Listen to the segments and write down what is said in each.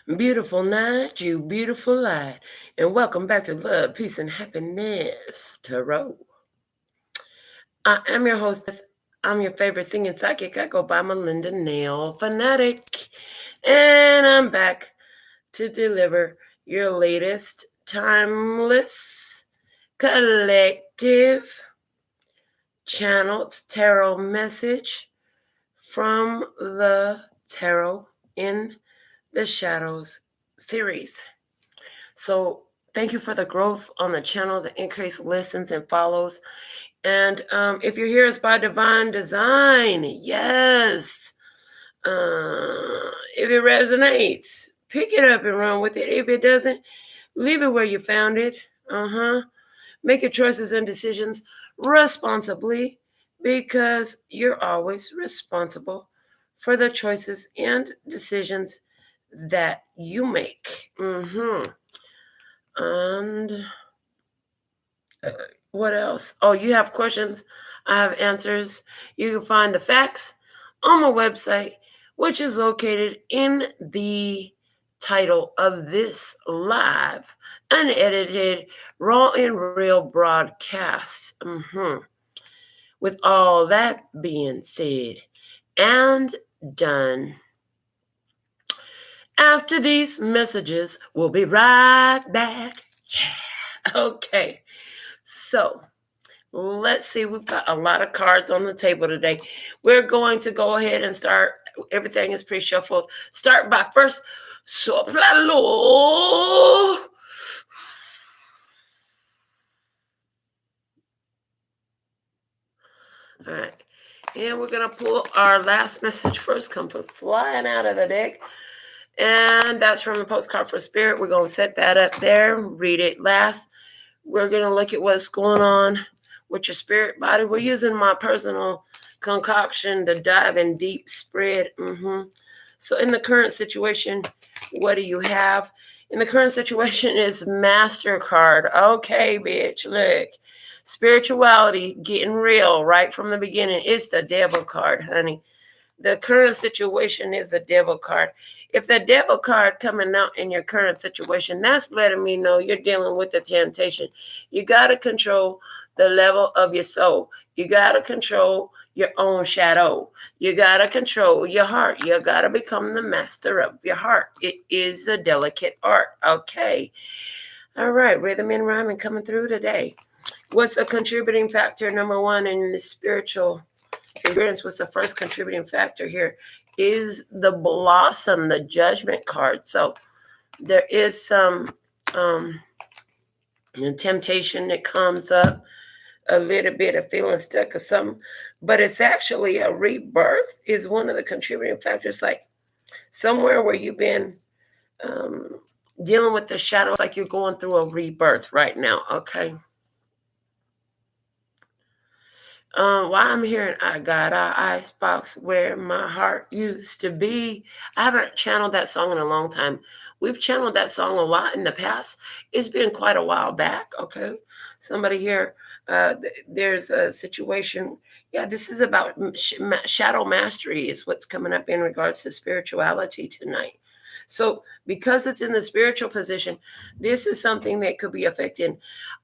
Beautiful night, you beautiful light. And welcome back to Love, Peace, and Happiness Tarot. I am your hostess. I'm your favorite singing psychic. I go by Melinda NailFanatic. And I'm back to deliver your latest timeless collective channeled tarot message from the Tarot in the Shadows series. So thank you for the growth on the channel, the increased listens and follows. And if you're here, it's by divine design. Yes. If it resonates, pick it up and run with it. If it doesn't, leave it where you found it. Make your choices and decisions responsibly because you're always responsible for the choices and decisions that you make. And what else? Oh, you have questions? I have answers. You can find the facts on my website, which is located in the title of this live, unedited, raw and real broadcast. With all that being said and done, after these messages, we'll be right back. Yeah. Okay. So let's see. We've got a lot of cards on the table today. We're going to go ahead and start. Everything is pre-shuffled. Start by first soprano. All right. And we're going to pull our last message first. Come flying out of the deck. And that's from the postcard for spirit. We're going to set that up there. Read it last. We're going to look at what's going on with your spirit body. We're using my personal concoction to dive in deep spread. So in the current situation, what do you have? In the current situation is MasterCard. Okay, bitch, look. Spirituality getting real right from the beginning. It's the devil card, honey. The current situation is the devil card. If the devil card coming out in your current situation, that's letting me know you're dealing with the temptation. You got to control the level of your soul. You got to control your own shadow. You got to control your heart. You got to become the master of your heart. It is a delicate art. Okay. All right. Rhythm and rhyming coming through today. What's a contributing factor, number one, in the spiritual experience? What's the first contributing factor here? Is the blossom, the judgment card. So there is some temptation that comes up, a little bit of feeling stuck or something, but it's actually a rebirth is one of the contributing factors. Like somewhere where you've been dealing with the shadows, like you're going through a rebirth right now. Okay. While I'm hearing I got our icebox where my heart used to be. I haven't channeled that song in a long time. We've channeled that song a lot in the past. It's been quite a while back. Okay. Somebody here, there's a situation. Yeah, this is about shadow mastery is what's coming up in regards to spirituality tonight. So because it's in the spiritual position, this is something that could be affecting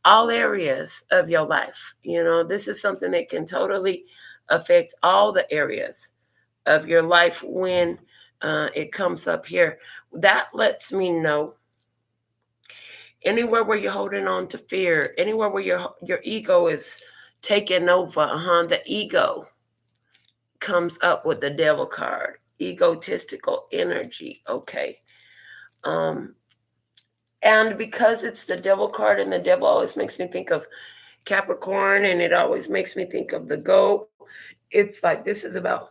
all areas of your life. This is something that can totally affect all the areas of your life when it comes up here. That lets me know anywhere where you're holding on to fear, anywhere where your ego is taking over, the ego comes up with the devil card. Egotistical energy. Okay. And because it's the devil card, and the devil always makes me think of Capricorn, and it always makes me think of the goat. It's like this is about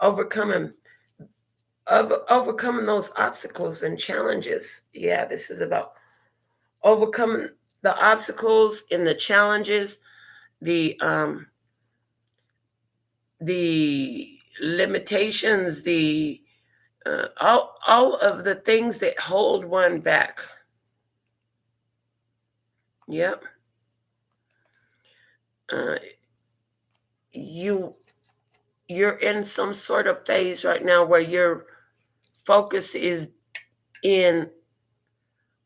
overcoming those obstacles and challenges. Yeah, this is about overcoming the obstacles and the challenges, the limitations, the all of the things that hold one back. Yep. You're in some sort of phase right now where your focus is in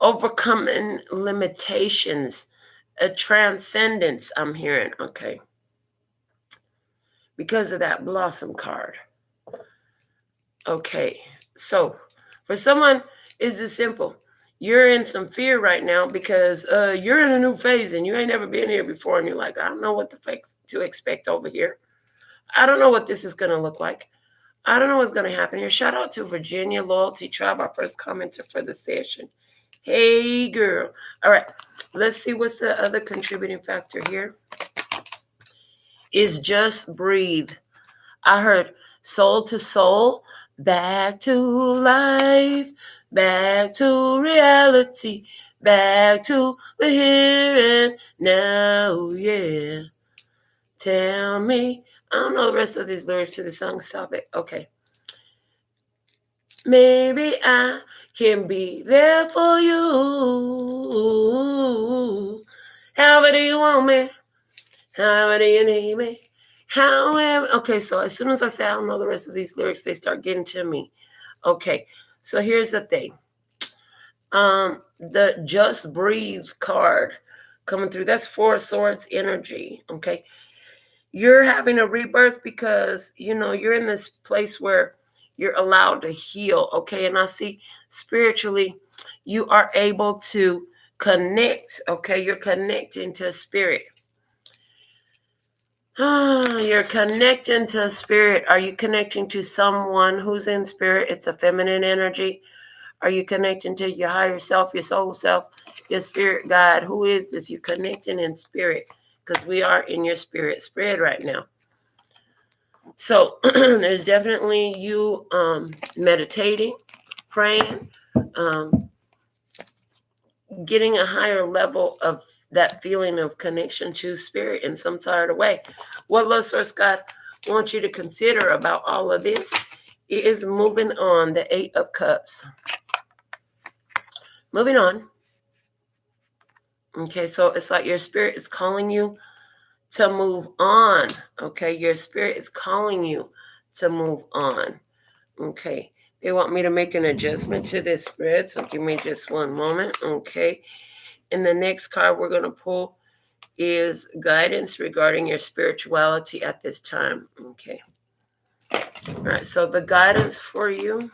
overcoming limitations, a transcendence, I'm hearing, okay, because of that blossom card. Okay, so for someone, it's just simple. You're in some fear right now because you're in a new phase and you ain't never been here before, and you're like, I don't know what to expect over here. I don't know what this is going to look like. I don't know what's going to happen here. Shout out to Virginia Loyalty Tribe, our first commenter for the session. Hey, girl. All right, let's see what's the other contributing factor here. Is just breathe. I heard soul to soul, back to life, back to reality, back to the here and now, yeah. Tell me. I don't know the rest of these lyrics to the song. Stop it. Okay. Maybe I can be there for you. However do you want me? However do you need me? However. Okay, so as soon as I say I don't know the rest of these lyrics, they start getting to me. Okay, so here's the thing. The Just Breathe card coming through. That's Four of Swords energy. Okay. You're having a rebirth because, you're in this place where you're allowed to heal, okay? And I see spiritually, you are able to connect, okay? You're connecting to spirit. You're connecting to spirit. Are you connecting to someone who's in spirit? It's a feminine energy. Are you connecting to your higher self, your soul self, your spirit guide? Who is this? You're connecting in spirit because we are in your spirit spread right now. So there's definitely you meditating, praying, getting a higher level of that feeling of connection to spirit in some sort of way. What Love Source God wants you to consider about all of this is moving on, the Eight of Cups. Moving on. Okay, so it's like your spirit is calling you to move on. Okay, your spirit is calling you to move on. Okay, they want me to make an adjustment to this spread, so give me just one moment. Okay, and the next card we're going to pull is guidance regarding your spirituality at this time. Okay, all right, so the guidance for you,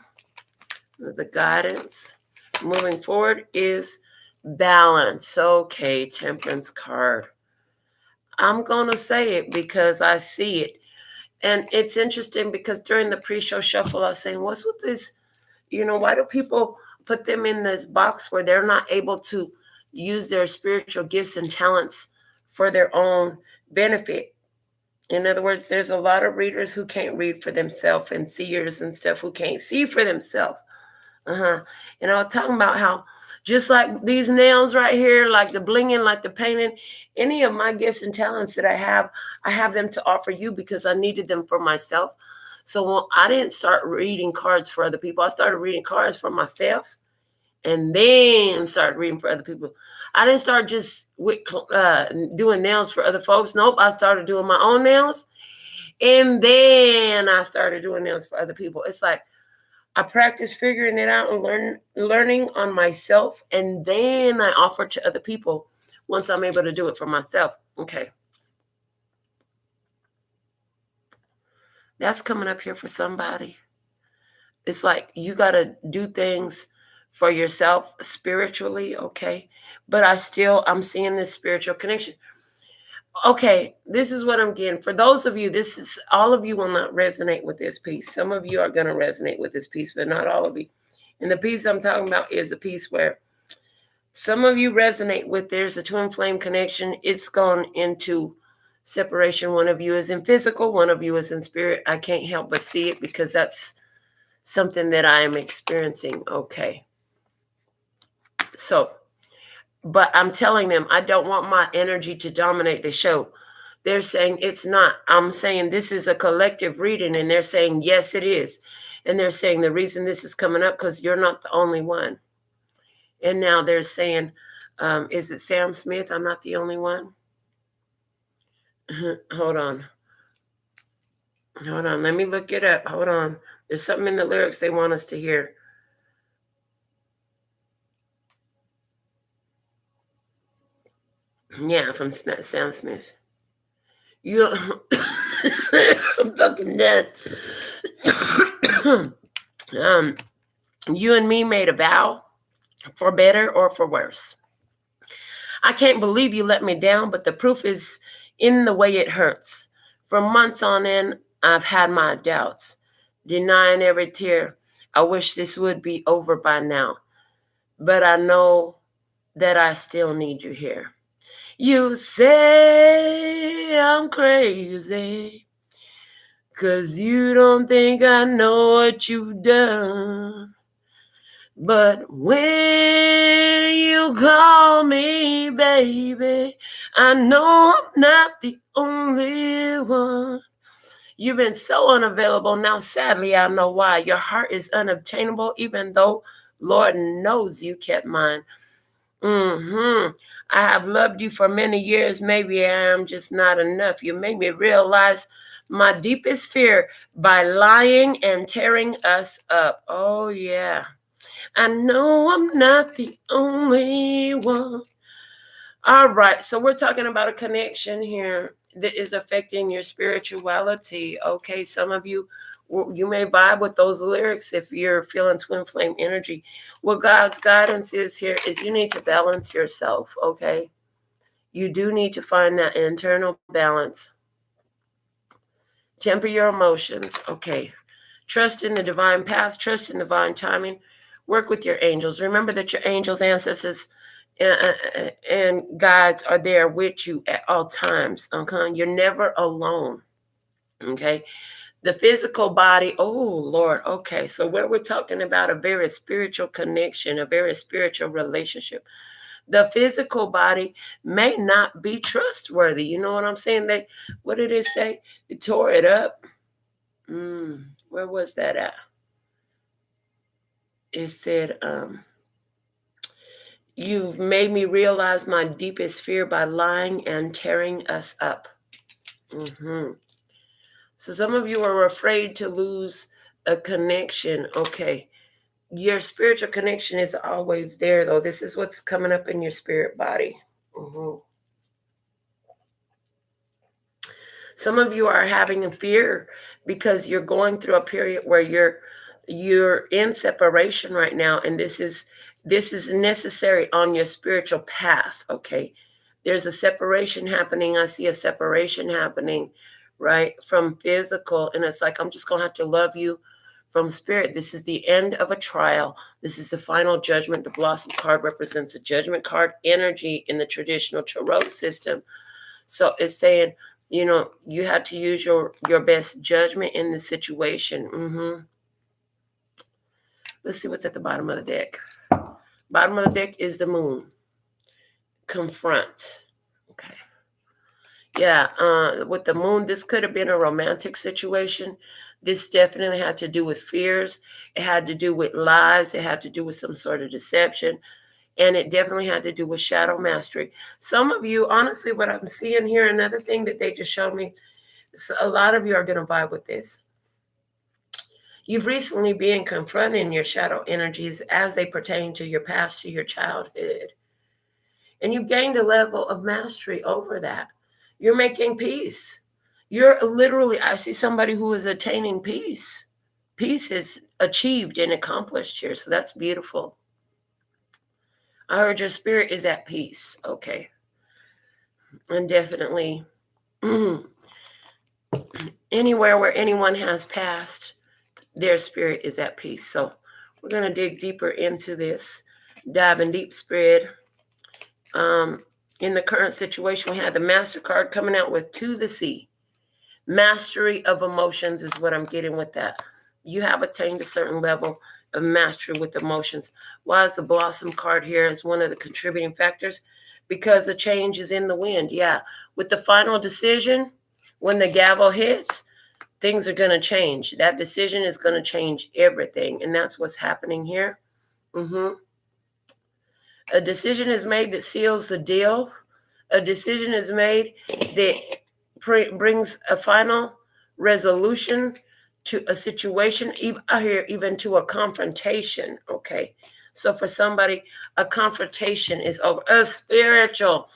the guidance moving forward is balance. Okay, Temperance card. I'm going to say it because I see it. And it's interesting because during the pre-show shuffle, I was saying, what's with this? Why do people put them in this box where they're not able to use their spiritual gifts and talents for their own benefit? In other words, there's a lot of readers who can't read for themselves and seers and stuff who can't see for themselves. And I was talking about how just like these nails right here, like the blinging, like the painting, any of my gifts and talents that I have them to offer you because I needed them for myself. So I didn't start reading cards for other people. I started reading cards for myself and then started reading for other people. I didn't start just doing nails for other folks. Nope, I started doing my own nails. And then I started doing nails for other people. It's like, I practice figuring it out and learning on myself, and then I offer to other people once I'm able to do it for myself. Okay. That's coming up here for somebody. It's like you got to do things for yourself spiritually, okay? But I'm seeing this spiritual connection. Okay, this is what I'm getting. For those of you, all of you will not resonate with this piece. Some of you are going to resonate with this piece, but not all of you. And the piece I'm talking about is a piece where some of you resonate with, there's a twin flame connection. It's gone into separation. One of you is in physical, one of you is in spirit. I can't help but see it because that's something that I am experiencing. Okay. So, but I'm telling them, I don't want my energy to dominate the show. They're saying it's not. I'm saying this is a collective reading, and they're saying, yes, it is. And they're saying the reason this is coming up because you're not the only one. And now they're saying, is it Sam Smith? I'm not the only one. Hold on. Let me look it up. Hold on. There's something in the lyrics they want us to hear. Yeah, from Sam Smith. You, I'm fucking dead. You and me made a vow for better or for worse. I can't believe you let me down, but the proof is in the way it hurts. For months on end, I've had my doubts, denying every tear. I wish this would be over by now, but I know that I still need you here. You say I'm crazy, 'cause you don't think I know what you've done. But when you call me, baby, I know I'm not the only one. You've been so unavailable. Now, sadly, I know why. Your heart is unobtainable, even though Lord knows you kept mine. I have loved you for many years. Maybe I am just not enough. You made me realize my deepest fear by lying and tearing us up. Oh, yeah. I know I'm not the only one. All right, so we're talking about a connection here that is affecting your spirituality. Okay, some of you may vibe with those lyrics if you're feeling twin flame energy. What God's guidance is here is you need to balance yourself, okay? You do need to find that internal balance. Temper your emotions, okay? Trust in the divine path, trust in divine timing. Work with your angels. Remember that your angels, ancestors, and guides are there with you at all times. Okay, you're never alone. Okay, the physical body. Oh Lord. Okay, so where we're talking about a very spiritual connection, a very spiritual relationship. The physical body may not be trustworthy. You know what I'm saying? What did it say? It tore it up. Where was that at? It said, you've made me realize my deepest fear by lying and tearing us up. So some of you are afraid to lose a connection. Okay. Your spiritual connection is always there, though. This is what's coming up in your spirit body. Some of you are having a fear because you're going through a period where you're in separation right now, and this is necessary on your spiritual path. Okay, there's a separation happening. I see a separation happening, right, from physical, and it's like I'm just gonna have to love you from spirit. This is the end of a trial. This is the final judgment. The Blossom card represents a judgment card energy in the traditional tarot system. So it's saying, you have to use your best judgment in the situation. Let's see what's at the bottom of the deck. Bottom of the deck is the moon. Confront. Okay. Yeah, with the moon, this could have been a romantic situation. This definitely had to do with fears. It had to do with lies. It had to do with some sort of deception. And it definitely had to do with shadow mastery. Some of you, honestly, what I'm seeing here, another thing that they just showed me, so a lot of you are going to vibe with this. You've recently been confronting your shadow energies as they pertain to your past, to your childhood. And you've gained a level of mastery over that. You're making peace. You're literally, I see somebody who is attaining peace. Peace is achieved and accomplished here. So that's beautiful. I heard your spirit is at peace. Okay. And definitely anywhere where anyone has passed, their spirit is at peace. So we're going to dig deeper into this, diving deep, spread. In the current situation, we had the Master card coming out with To the Sea. Mastery of emotions is what I'm getting with that. You have attained a certain level of mastery with emotions. Why is the Blossom card here as one of the contributing factors? Because the change is in the wind. Yeah. With the final decision, when the gavel hits, things are going to change. That decision is going to change everything. And that's what's happening here. A decision is made that seals the deal. A decision is made that brings a final resolution to a situation, even to a confrontation. Okay. So for somebody, a confrontation is over. A spiritual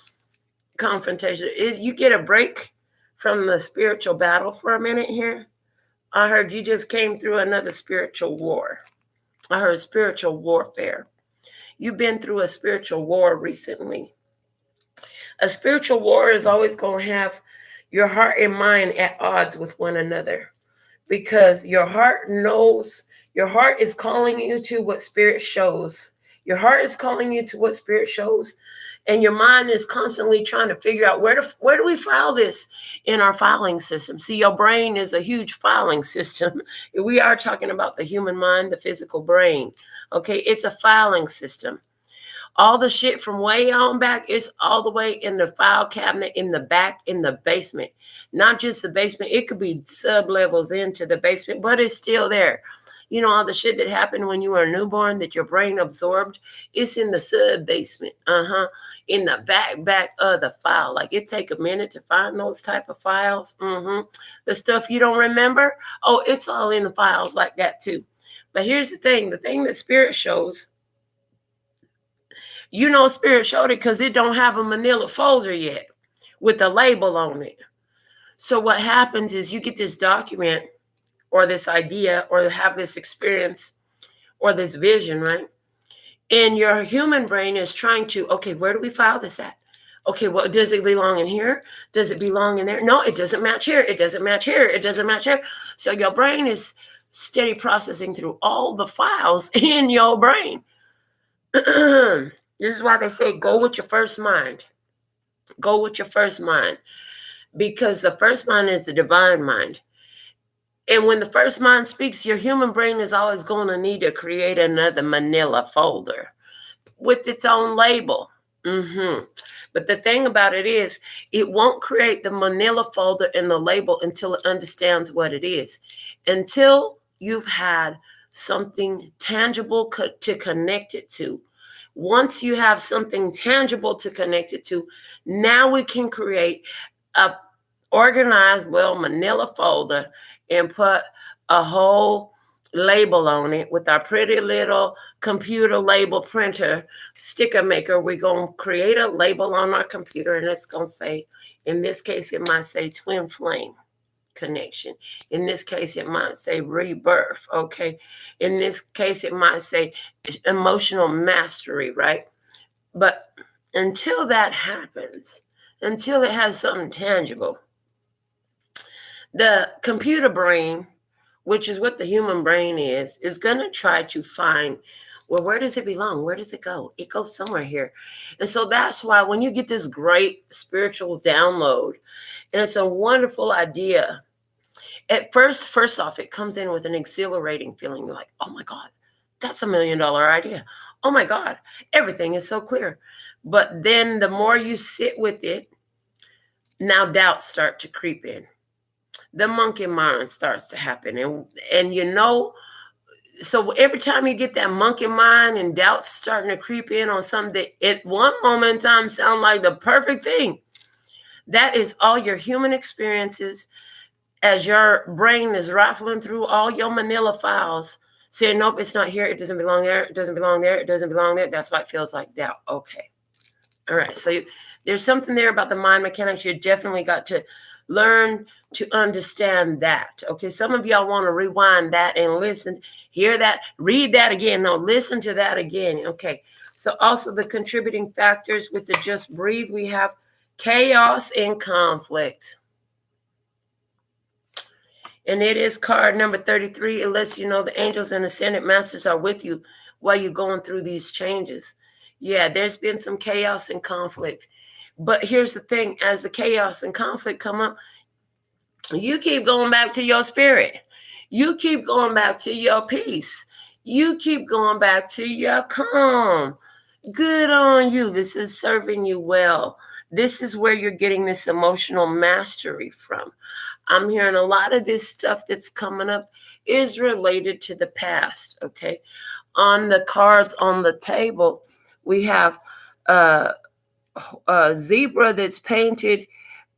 confrontation. You get a break from the spiritual battle for a minute here. I heard you just came through another spiritual war. I heard spiritual warfare. You've been through a spiritual war recently. A spiritual war is always going to have your heart and mind at odds with one another, because your heart knows, your heart is calling you to what spirit shows. Your heart is calling you to what spirit shows, and your mind is constantly trying to figure out where do we file this in our filing system. See, your brain is a huge filing system. We are talking about the human mind, the physical brain. Okay, it's a filing system. All the shit from way on back is all the way in the file cabinet in the back in the basement. Not just the basement. It could be sub-levels into the basement, but it's still there. You know, all the shit that happened when you were a newborn that your brain absorbed, it's in the sub-basement. In the back of the file. Like, it take a minute to find those type of files. The stuff you don't remember, oh, it's all in the files like that too. But here's the thing that spirit shows, you know, spirit showed it because it don't have a manila folder yet with a label on it. So what happens is you get this document or this idea or have this experience or this vision, right? And your human brain is trying to, okay, where do we file this at? Okay, well, does it belong in here? Does it belong in there? No, it doesn't match here. It doesn't match here. It doesn't match here. So your brain is steady processing through all the files in your brain. This is why they say go with your first mind. Go with your first mind. Because the first mind is the divine mind. And when the first mind speaks, your human brain is always going to need to create another manila folder with its own label. But the thing about it is, it won't create the manila folder and the label until it understands what it is. Until you've had something tangible to connect it to. Once you have something tangible to connect it to, now we can create a organized little manila folder and put a whole label on it with our pretty little computer label printer sticker maker. We're going to create a label on our computer, and it's going to say, in this case, it might say twin flame connection. In this case, it might say rebirth. Okay. In this case, it might say emotional mastery, right? But until that happens, until it has something tangible, the computer brain, which is what the human brain is going to try to find, well, where does it belong? Where does it go? It goes somewhere here. And so that's why when you get this great spiritual download, and it's a wonderful idea, at first off, it comes in with an exhilarating feeling. You're like, oh my God, that's $1 million idea. Oh my God, everything is so clear. But then the more you sit with it, now doubts start to creep in. The monkey mind starts to happen. And you know, so every time you get that monkey mind and doubts starting to creep in on something that at one moment in time sound like the perfect thing, that is all your human experiences as your brain is rifling through all your manila files, saying, nope, it's not here. It doesn't belong there. It doesn't belong there. It doesn't belong there. That's why it feels like doubt. Okay. All right. So there's something there about the mind mechanics. You definitely got to learn to understand that. Okay. Some of y'all want to rewind that and listen, hear that, read that again. No, listen to that again. Okay. So also the contributing factors with the just breathe, we have chaos and conflict. And it is card number 33. It lets you know the angels and ascended masters are with you while you're going through these changes. Yeah, there's been some chaos and conflict. But here's the thing. As the chaos and conflict come up, you keep going back to your spirit. You keep going back to your peace. You keep going back to your calm. Good on you. This is serving you well. This is where you're getting this emotional mastery from. I'm hearing a lot of this stuff that's coming up is related to the past, okay? On the cards on the table, we have a zebra that's painted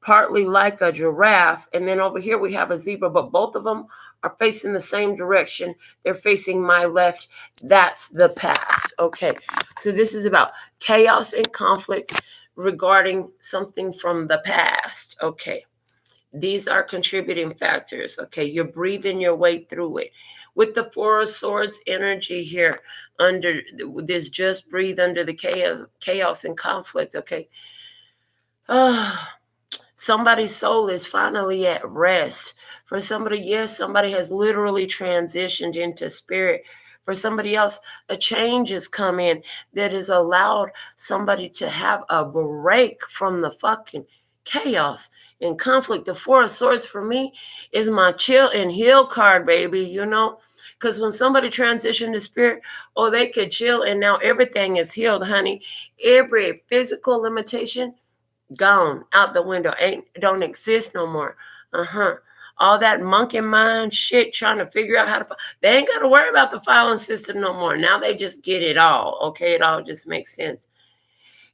partly like a giraffe, and then over here we have a zebra, but both of them are facing the same direction. They're facing my left. That's the past, okay? So this is about chaos and conflict regarding something from the past. Okay. These are contributing factors. Okay. You're breathing your way through it. With the Four of Swords energy here, under this, just breathe under the chaos and conflict. Okay. Somebody's soul is finally at rest. For somebody, yes, somebody has literally transitioned into spirit. For somebody else, a change has come in that has allowed somebody to have a break from the fucking chaos and conflict. The Four of Swords for me is my chill and heal card, baby, you know? Because when somebody transitioned to spirit, oh, they could chill and now everything is healed, honey. Every physical limitation gone out the window, don't exist no more. All that monkey mind shit trying to figure out how to they ain't got to worry about the filing system no more. Now they just get it all. Okay, it all just makes sense.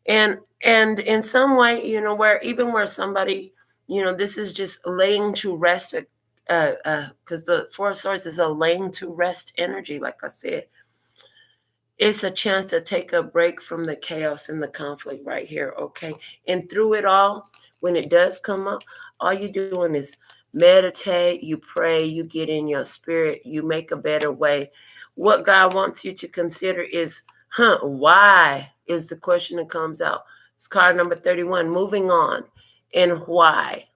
And in some way, you know, where somebody, you know, this is just laying to rest, because the Four of Swords is a laying to rest energy, like I said. It's a chance to take a break from the chaos and the conflict right here, okay? And through it all, when it does come up, all you're doing is meditate, you pray, you get in your spirit, you make a better way. What God wants you to consider is, why is the question that comes out. It's card number 31, moving on, and why.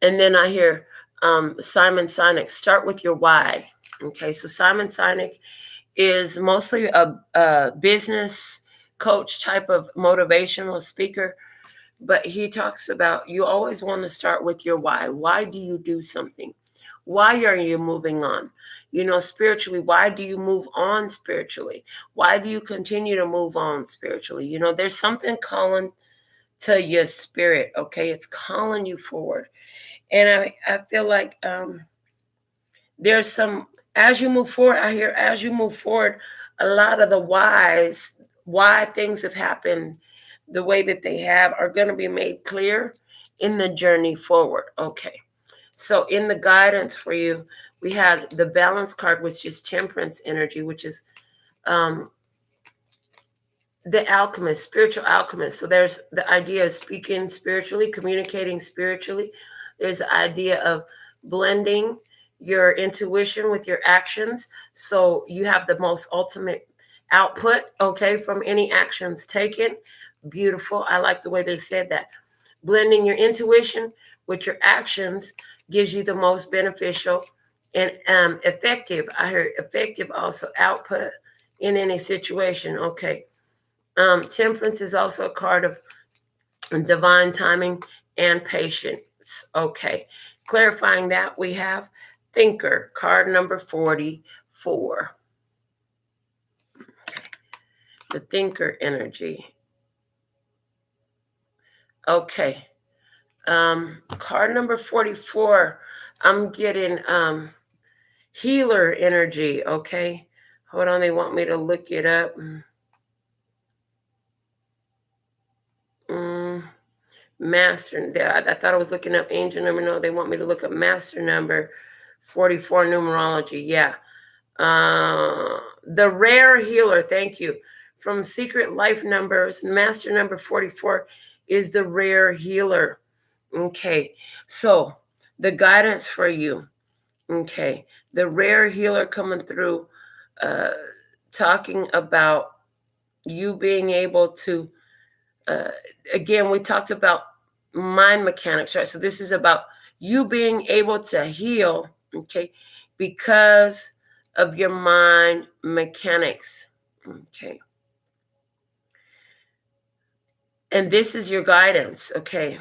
And then I hear Simon Sinek, start with your why. Okay, so Simon Sinek is mostly a business coach type of motivational speaker, but he talks about you always want to start with your why. Why do you do something? Why are you moving on? You know, spiritually, why do you move on spiritually? Why do you continue to move on spiritually? You know, there's something calling to your spirit, okay? It's calling you forward. And I feel like there's some, as you move forward, I hear as you move forward, a lot of the why things have happened the way that they have are going to be made clear in the journey forward. Okay. So in the guidance for you, we had the balance card, which is temperance energy, which is the alchemist, spiritual alchemist. So there's the idea of speaking spiritually, communicating spiritually. There's the idea of blending your intuition with your actions, so you have the most ultimate output, okay, from any actions taken. Beautiful. I like the way they said that. Blending your intuition with your actions gives you the most beneficial and effective. I heard effective also output in any situation. Okay. Temperance is also a card of divine timing and patience. Okay. Clarifying that, we have Thinker, card number 44. The Thinker energy. Okay. Card number 44, I'm getting healer energy. Okay. Hold on, they want me to look it up. Master. I thought I was looking up angel number. No, they want me to look up master number 44 numerology. Yeah. The rare healer. Thank you. From Secret Life Numbers, master number 44 is the rare healer. Okay. So the guidance for you. Okay. The rare healer coming through, talking about you being able to, again, we talked about mind mechanics, right? So this is about you being able to heal, okay, because of your mind mechanics, okay. And this is your guidance, okay.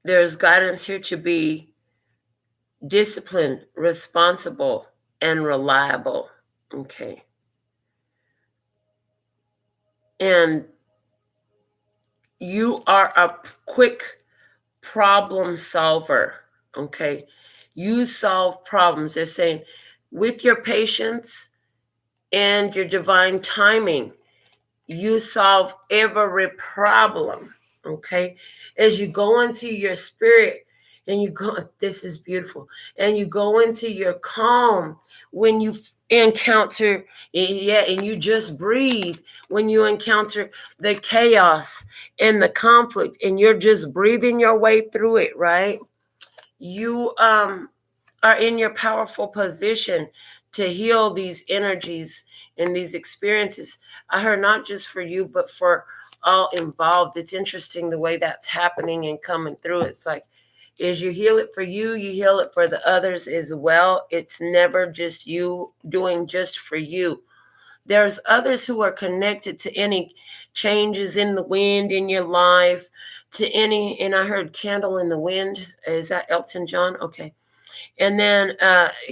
There's guidance here to be disciplined, responsible, and reliable, okay. And you are a quick problem solver, okay. You solve problems. They're saying with your patience and your divine timing, you solve every problem, okay. As you go into your spirit, and you go, this is beautiful, and you go into your calm when you encounter, yeah, and you just breathe when you encounter the chaos and the conflict, and you're just breathing your way through it, right? You are in your powerful position to heal these energies and these experiences. I heard not just for you, but for all involved. It's interesting the way that's happening and coming through. It's like, as you heal it for you, you heal it for the others as well. It's never just you doing just for you. There's others who are connected to any changes in the wind in your life, to any, and I heard candle in the wind. Is that Elton John? Okay. And then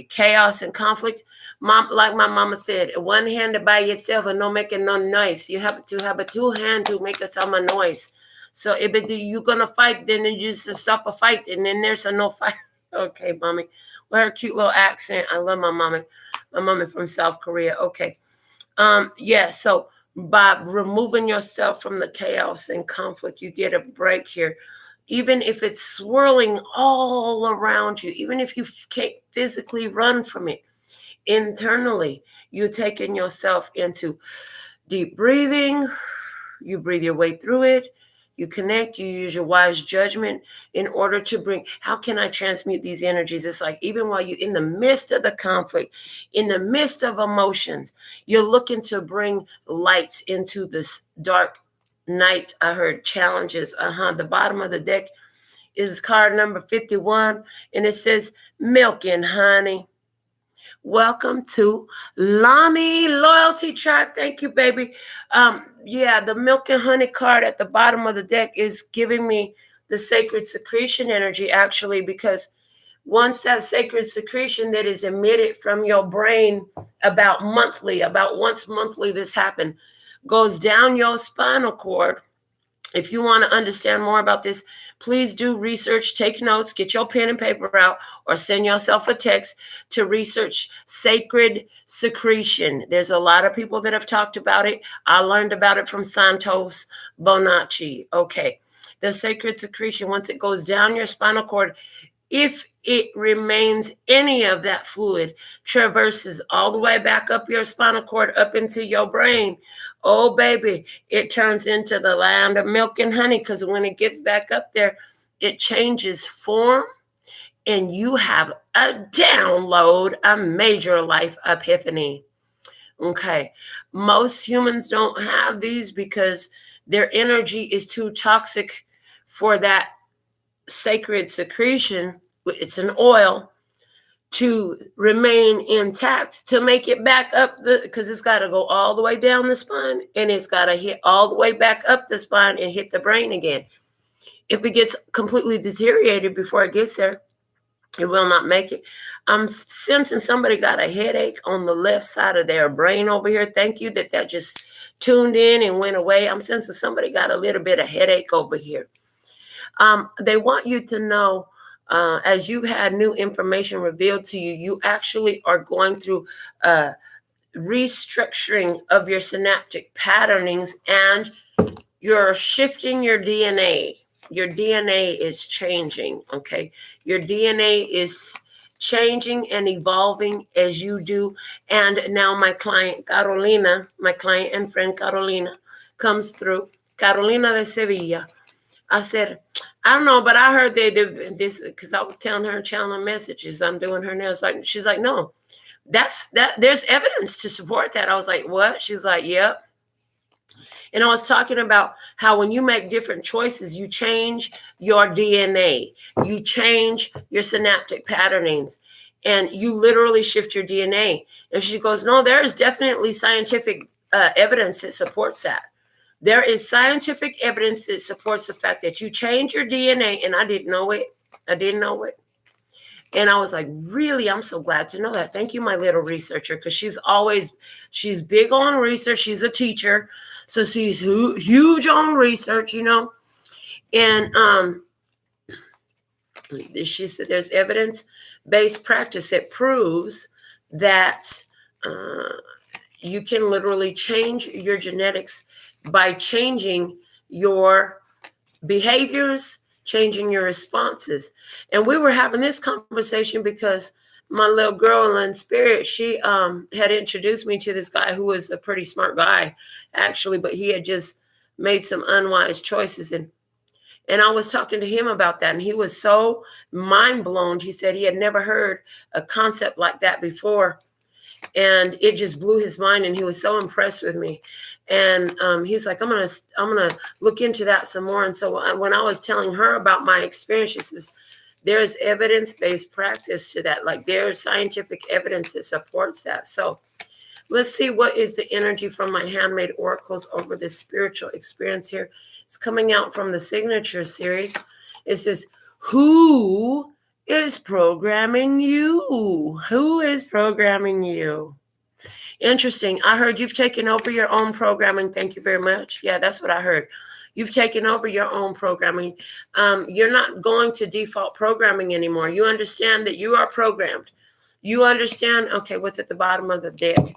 chaos and conflict. Mom, like my mama said, one hand by yourself and no making no noise. You have to have a two hand to make some noise. So if you're gonna fight, then you just stop a fight, and then there's a no fight. Okay, mommy. With her cute little accent. I love my mommy. My mommy from South Korea. Okay. Yeah, so by removing yourself from the chaos and conflict, you get a break here. Even if it's swirling all around you, even if you can't physically run from it, internally, you're taking yourself into deep breathing. You breathe your way through it. You connect, you use your wise judgment in order to bring, how can I transmute these energies? It's like, even while you're in the midst of the conflict, in the midst of emotions, you're looking to bring lights into this dark night. I heard challenges. The bottom of the deck is card number 51, and it says milk and honey. Welcome to Lonnie Loyalty Tribe. Thank you, baby. Yeah, the milk and honey card at the bottom of the deck is giving me the sacred secretion energy, actually, because once that sacred secretion that is emitted from your brain about once monthly, this happened, goes down your spinal cord. If you want to understand more about this, please do research, take notes, get your pen and paper out, or send yourself a text to research sacred secretion. There's a lot of people that have talked about it. I learned about it from Santos Bonacci. Okay. The sacred secretion, once it goes down your spinal cord, if it remains, any of that fluid traverses all the way back up your spinal cord, up into your brain, oh baby, it turns into the land of milk and honey, because when it gets back up there, it changes form, and you have a download, a major life epiphany. Okay. Most humans don't have these because their energy is too toxic for that sacred secretion. It's an oil to remain intact, to make it back up, because it's got to go all the way down the spine, and it's got to hit all the way back up the spine and hit the brain again. If it gets completely deteriorated before it gets there, it will not make it. I'm sensing somebody got a headache on the left side of their brain over here. Thank you that just tuned in and went away. I'm sensing somebody got a little bit of headache over here. They want you to know, as you've had new information revealed to you, you actually are going through restructuring of your synaptic patternings, and you're shifting your DNA. Your DNA is changing, okay? Your DNA is changing and evolving as you do. And now my client, Carolina, my client and friend Carolina, comes through. Carolina de Sevilla. I said, I don't know, but I heard they did this, because I was telling her, channeling messages. I'm doing her nails. Like, she's like, no, that's that. There's evidence to support that. I was like, what? She's like, yep. And I was talking about how when you make different choices, you change your DNA, you change your synaptic patternings, and you literally shift your DNA. And she goes, no, there is definitely scientific evidence that supports that. There is scientific evidence that supports the fact that you change your DNA, and I didn't know it. And I was like, really? I'm so glad to know that. Thank you, my little researcher, because she's big on research. She's a teacher, so she's huge on research, you know. And she said there's evidence-based practice that proves that you can literally change your genetics by changing your behaviors changing your responses. And we were having this conversation because my little girl in spirit, she had introduced me to this guy who was a pretty smart guy, actually, but he had just made some unwise choices. And I was talking to him about that, and he was so mind blown. He said he had never heard a concept like that before, and it just blew his mind, and he was so impressed with me. And he's like, I'm gonna look into that some more. And so when I was telling her about my experience, she says, there's evidence-based practice to that. Like, there's scientific evidence that supports that. So let's see what is the energy from my handmade oracles over this spiritual experience here. It's coming out from the signature series. It says, who is programming you? Who is programming you? Interesting. I heard you've taken over your own programming. Thank you very much. Yeah, that's what I heard. You've taken over your own programming. You're not going to default programming anymore. You understand that you are programmed. You understand, okay, what's at the bottom of the deck?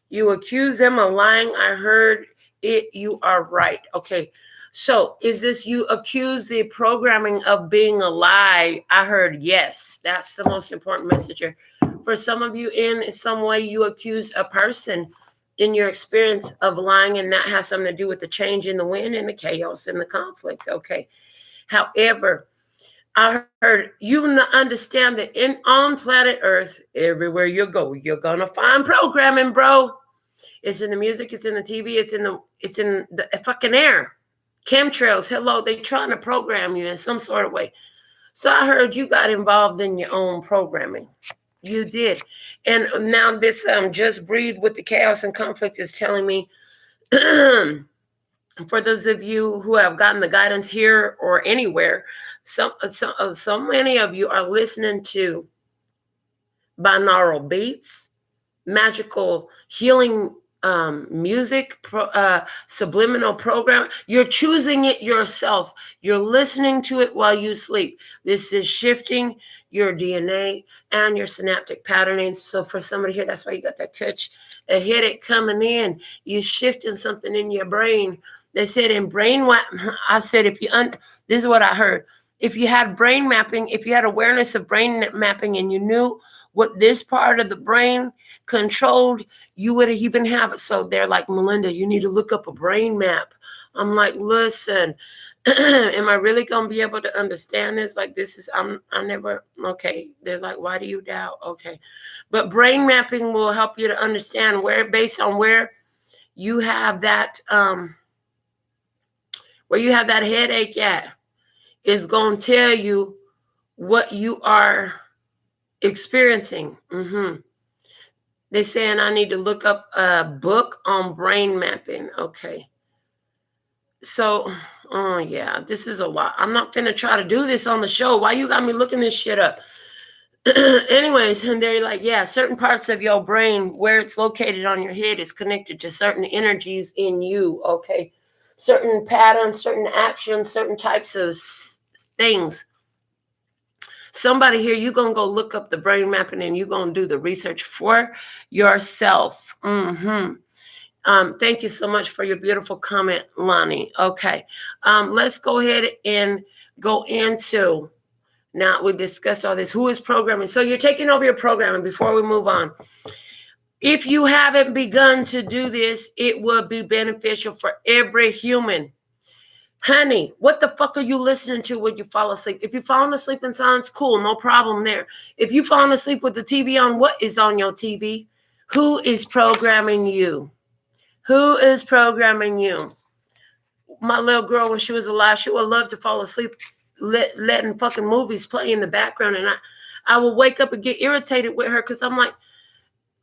You accuse them of lying. I heard it. You are right. Okay. So is this you accuse the programming of being a lie? I heard yes. That's the most important message here. For some of you, in some way, you accuse a person in your experience of lying, and that has something to do with the change in the wind and the chaos and the conflict. Okay. However, I heard you understand that on planet Earth, everywhere you go, you're gonna find programming, bro. It's in the music, it's in the TV, it's in the fucking air. Chemtrails, hello, they trying to program you in some sort of way. So I heard you got involved in your own programming. You did. And now this just breathe with the chaos and conflict is telling me, for those of you who have gotten the guidance here or anywhere, so many of you are listening to binaural beats, magical healing music, subliminal program. You're choosing it yourself. You're listening to it while you sleep. This is shifting your DNA and your synaptic patterning. So for somebody here, that's why you got that touch, a headache coming in. You shifting something in your brain. They said in brain, I said, this is what I heard. If you had brain mapping, if you had awareness of brain mapping and you knew what this part of the brain controlled, you would have even have it. So they're like, Melinda, you need to look up a brain map. I'm like, listen, am I really going to be able to understand this? Like, this is, okay. They're like, why do you doubt? Okay. But brain mapping will help you to understand where, based on where you have that, headache at, is going to tell you what you are experiencing. They're saying I need to look up a book on brain mapping. Okay. So, oh yeah, this is a lot. I'm not gonna try to do this on the show. Why you got me looking this shit up? Anyways, and they're like, yeah, certain parts of your brain where it's located on your head is connected to certain energies in you. Okay. Certain patterns, certain actions, certain types of things. Somebody here, you're going to go look up the brain mapping and you're going to do the research for yourself. Thank you so much for your beautiful comment, Lonnie. Okay. Let's go ahead and go into, now we discussed all this. Who is programming? So you're taking over your programming before we move on. If you haven't begun to do this, it will be beneficial for every human. Honey, what the fuck are you listening to when you fall asleep? If you're falling asleep in silence, cool, no problem there. If you're falling asleep with the TV on, what is on your TV? Who is programming you? Who is programming you? My little girl, when she was alive, she would love to fall asleep letting fucking movies play in the background. And I would wake up and get irritated with her because I'm like,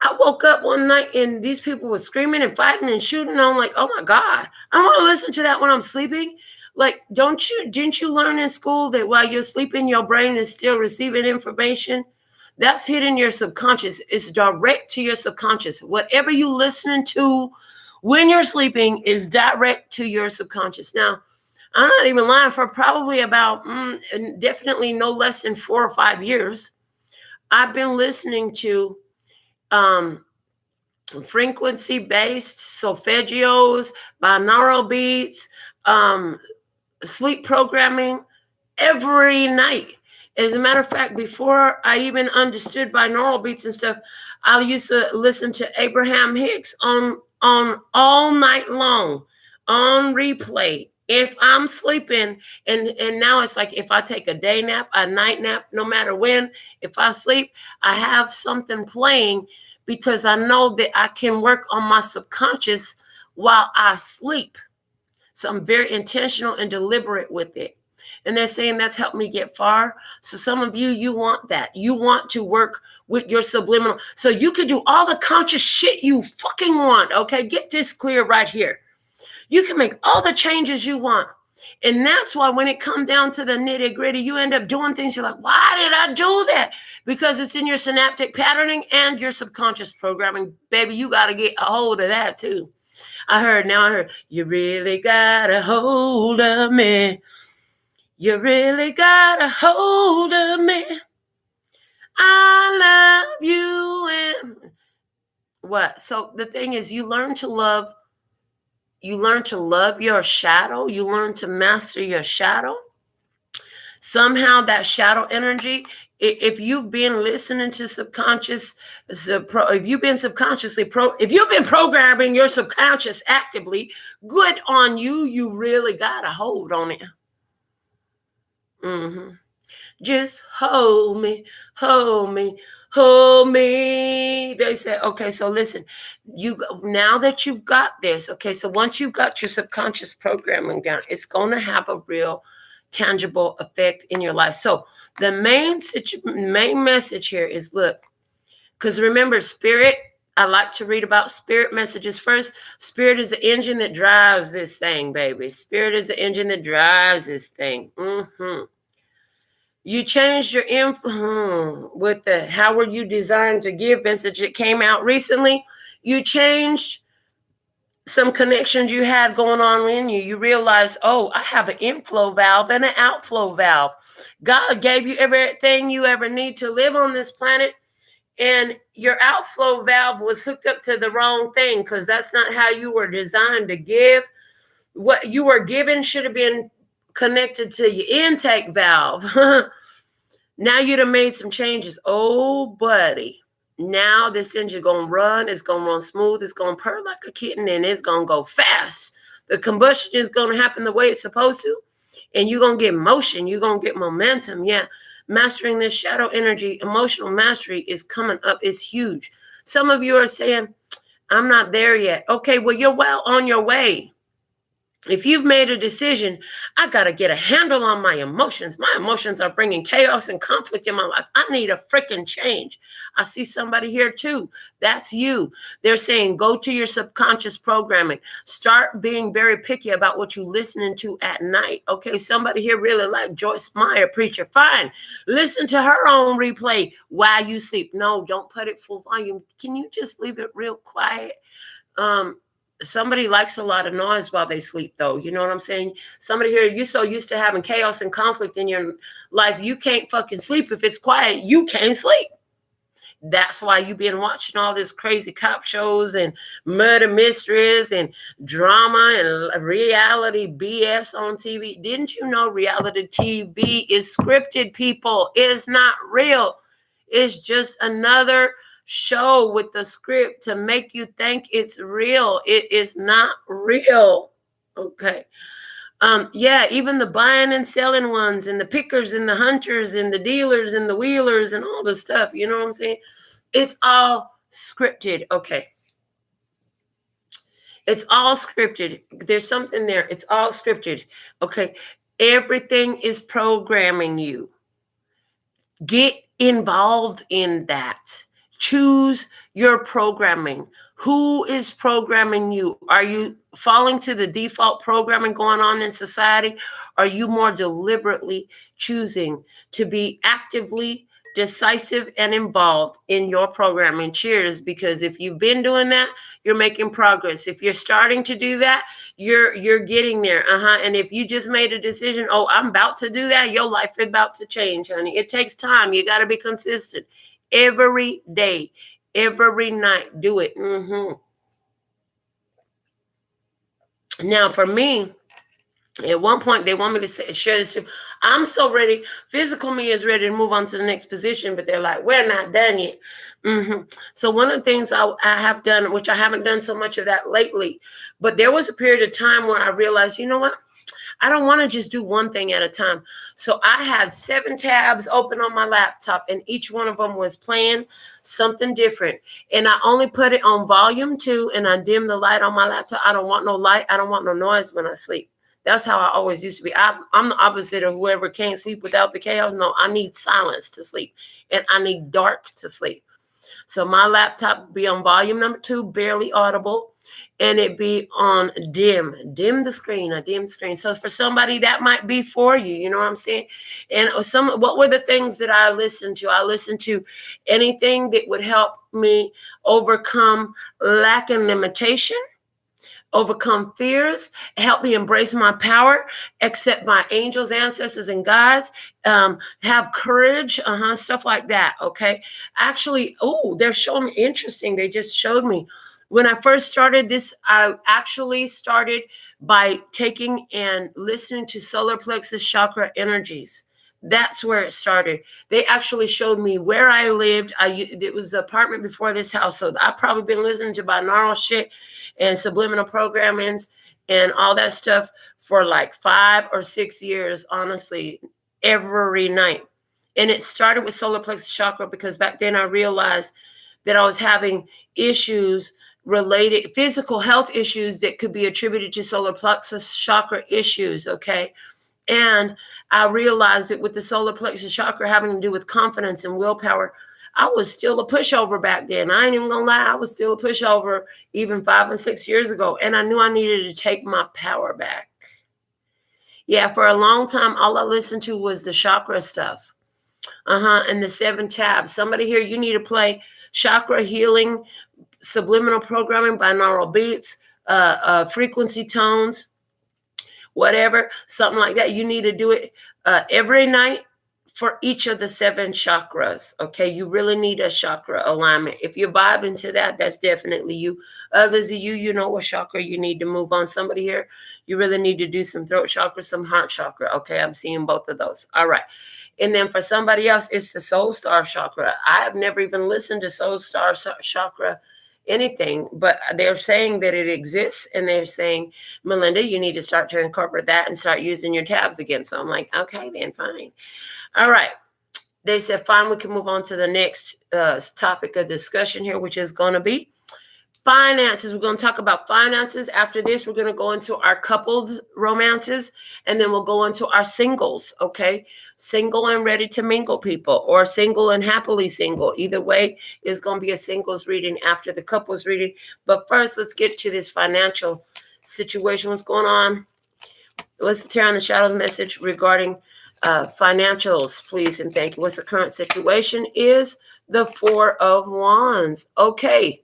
I woke up one night and these people were screaming and fighting and shooting. And I'm like, oh my God, I don't want to listen to that when I'm sleeping. Like, didn't you learn in school that while you're sleeping, your brain is still receiving information? That's hitting your subconscious. It's direct to your subconscious. Whatever you're listening to when you're sleeping is direct to your subconscious. Now, I'm not even lying, for probably about, definitely no less than 4 or 5 years, I've been listening to frequency-based solfeggios, binaural beats, sleep programming, every night. As a matter of fact, before I even understood binaural beats and stuff, I used to listen to Abraham Hicks on all night long on replay. If I'm sleeping, and now it's like if I take a day nap, a night nap, no matter when, if I sleep, I have something playing because I know that I can work on my subconscious while I sleep. So I'm very intentional and deliberate with it. And they're saying that's helped me get far. So some of you, you want that. You want to work with your subliminal. So you can do all the conscious shit you fucking want. Okay, get this clear right here. You can make all the changes you want. And that's why when it comes down to the nitty gritty, you end up doing things. You're like, why did I do that? Because it's in your synaptic patterning and your subconscious programming. Baby, you got to get a hold of that too. I heard, you really got a hold of me. You really got a hold of me. I love you. And what? So the thing is, you learn to love your shadow. You learn to master your shadow. Somehow that shadow energy, if you've been listening to subconscious, if you've been programming your subconscious actively, good on you. You really got a hold on it. Just hold me, hold me, hold me. They say, okay, so listen, now that you've got this, okay, so once you've got your subconscious programming down, it's going to have a real tangible effect in your life. So the main message here is, look, because remember, spirit, I like to read about spirit messages first. Spirit is the engine that drives this thing, baby. Spirit is the engine that drives this thing. You changed your info with the how were you designed to give message. It came out recently. You changed some connections you had going on in you. You realized, oh, I have an inflow valve and an outflow valve. God gave you everything you ever need to live on this planet. And your outflow valve was hooked up to the wrong thing because that's not how you were designed to give. What you were given should have been connected to your intake valve. Now you'd have made some changes. Oh, buddy. Now this engine going to run. It's going to run smooth. It's going to purr like a kitten, and it's going to go fast. The combustion is going to happen the way it's supposed to, and you're going to get motion. You're going to get momentum. Yeah. Mastering this shadow energy, emotional mastery is coming up. It's huge. Some of you are saying, I'm not there yet. Okay, well, you're well on your way. If you've made a decision, I got to get a handle on my emotions. My emotions are bringing chaos and conflict in my life. I need a freaking change. I see somebody here too. That's you. They're saying, go to your subconscious programming. Start being very picky about what you're listening to at night. Okay, somebody here really like Joyce Meyer, preacher. Fine. Listen to her own replay while you sleep. No, don't put it full volume. Can you just leave it real quiet? Somebody likes a lot of noise while they sleep, though. You know what I'm saying? Somebody here, you're so used to having chaos and conflict in your life, you can't fucking sleep. If it's quiet, you can't sleep. That's why you've been watching all this crazy cop shows and murder mysteries and drama and reality BS on TV. Didn't you know reality TV is scripted, people? It's not real. It's just another show with the script to make you think it's real. It is not real. Okay. Yeah, even the buying and selling ones and the pickers and the hunters and the dealers and the wheelers and all the stuff, you know what I'm saying? It's all scripted. Okay. It's all scripted. There's something there. It's all scripted. Okay. Everything is programming you. Get involved in that. Choose your programming. Who is programming you? Are you falling to the default programming going on in society? Are you more deliberately choosing to be actively decisive and involved in your programming? Cheers, because if you've been doing that, you're making progress. If you're starting to do that, you're getting there. And if you just made a decision, oh, I'm about to do that, your life is about to change, honey. It takes time. You got to be consistent. Every day, every night, do it. Now, for me, At one point, they want me to share this too. I'm so ready. Physical me is ready to move on to the next position, but they're like, we're not done yet. So one of the things I have done, which I haven't done so much of that lately, but there was a period of time where I realized, you know what? I don't want to just do one thing at a time. So I had 7 tabs open on my laptop, and each one of them was playing something different. And I only put it on volume 2, and I dim the light on my laptop. I don't want no light. I don't want no noise when I sleep. That's how I always used to be. I'm the opposite of whoever can't sleep without the chaos. No, I need silence to sleep, and I need dark to sleep. So my laptop be on volume number 2, barely audible, and it be on dim the screen. I dim the screen. So for somebody that might be for you, you know what I'm saying? And what were the things that I listened to? I listened to anything that would help me overcome lack and limitation, overcome fears, help me embrace my power, accept my angels, ancestors, and guides, have courage, stuff like that, okay? Actually, they're showing me, interesting, they just showed me. When I first started this, I actually started by taking and listening to solar plexus chakra energies. That's where it started. They actually showed me where I lived. It was the apartment before this house. So I've probably been listening to binaural shit and subliminal programmings and all that stuff for like 5 or 6 years, honestly, every night. And it started with solar plexus chakra because back then I realized that I was having issues related, physical health issues that could be attributed to solar plexus chakra issues, okay? And I realized that with the solar plexus chakra having to do with confidence and willpower, I was still a pushover back then. I ain't even gonna lie, I was still a pushover even 5 and 6 years ago. And I knew I needed to take my power back. Yeah, for a long time, all I listened to was the chakra stuff. And the 7 tabs. Somebody here, you need to play chakra healing, subliminal programming, binaural beats, frequency tones, whatever, something like that. You need to do it every night for each of the 7 chakras. Okay, you really need a chakra alignment. If you're vibing to that, that's definitely you. Others of you, you know what chakra you need to move on. Somebody here, you really need to do some throat chakra, some heart chakra. Okay, I'm seeing both of those. All right. And then for somebody else, it's the soul star chakra. I have never even listened to soul star chakra anything, but they're saying that it exists, and they're saying, Melinda, you need to start to incorporate that and start using your tabs again. So I'm like, okay, then fine. All right. They said, fine, we can move on to the next topic of discussion here, which is going to be finances. We're going to talk about finances. After this, we're going to go into our couples romances, and then we'll go into our singles, okay? Single and ready to mingle people, or single and happily single. Either way, is going to be a singles reading after the couples reading. But first, let's get to this financial situation. What's going on? What's the Tarot in the Shadows message regarding financials, please and thank you? What's the current situation? Is the 4 of Wands. Okay.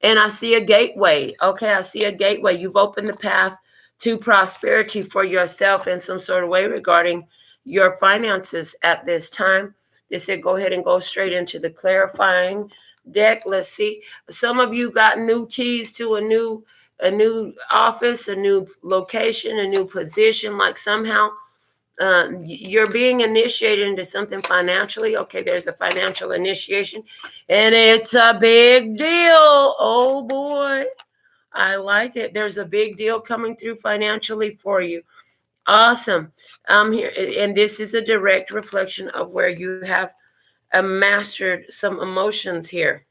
And I see a gateway. Okay, I see a gateway. You've opened the path to prosperity for yourself in some sort of way regarding your finances at this time. They said go ahead and go straight into the clarifying deck. Let's see. Some of you got new keys to a new office, a new location, a new position, like somehow you're being initiated into something financially. Okay, there's a financial initiation, and it's a big deal. Oh boy, I like it. There's a big deal coming through financially for you. Awesome. Here, and this is a direct reflection of where you have mastered some emotions here.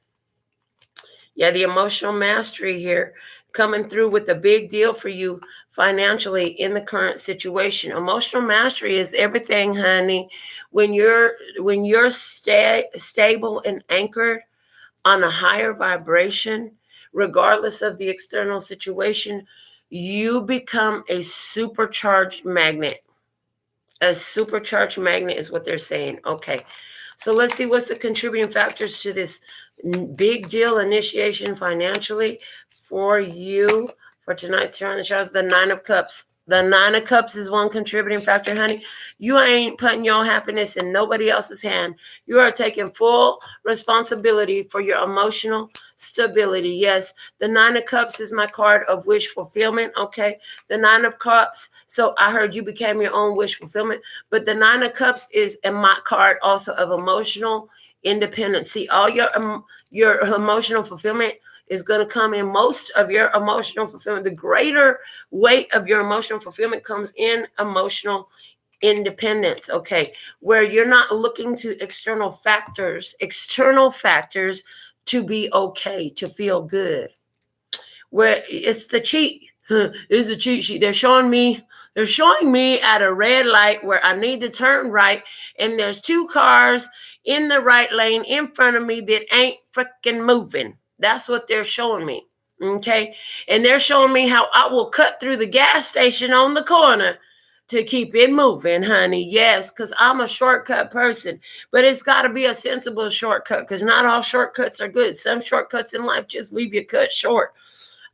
Yeah, the emotional mastery here coming through with a big deal for you financially in the current situation. Emotional mastery is everything, honey. When you're stable and anchored on a higher vibration, regardless of the external situation, you become a supercharged magnet. A supercharged magnet is what they're saying. Okay. So let's see what's the contributing factors to this big deal initiation financially for you for tonight's Tarot in the Shadows. The 9 of Cups. The Nine of Cups is one contributing factor, honey. You ain't putting your happiness in nobody else's hand. You are taking full responsibility for your emotional stability. Yes, the Nine of Cups is my card of wish fulfillment, okay? The Nine of Cups, so I heard you became your own wish fulfillment, but the Nine of Cups is my card also of emotional independence. See, all your emotional fulfillment is going to come in. Most of your emotional fulfillment, the greater weight of your emotional fulfillment comes in emotional independence, okay, where you're not looking to external factors to be okay, to feel good. Where it's the cheat, it's a cheat sheet. They're showing me at a red light where I need to turn right, and there's two cars in the right lane in front of me that ain't freaking moving. That's what they're showing me, okay? And they're showing me how I will cut through the gas station on the corner to keep it moving, honey. Yes, because I'm a shortcut person, but it's got to be a sensible shortcut, because not all shortcuts are good. Some shortcuts in life just leave you cut short.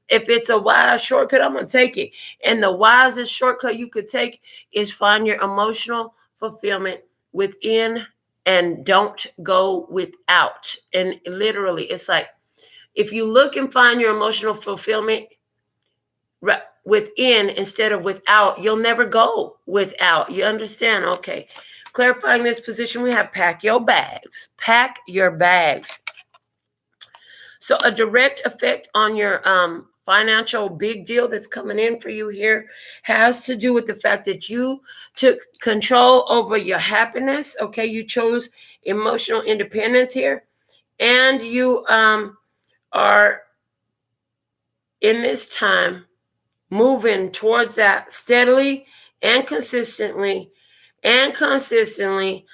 If it's a wise shortcut, I'm going to take it. And the wisest shortcut you could take is find your emotional fulfillment within and don't go without. And literally, it's like, if you look and find your emotional fulfillment within instead of without, you'll never go without. You understand? Okay. Clarifying this position, we have pack your bags. Pack your bags. So a direct effect on your financial big deal that's coming in for you here has to do with the fact that you took control over your happiness. Okay. You chose emotional independence here. And you are in this time moving towards that steadily and consistently and persistently.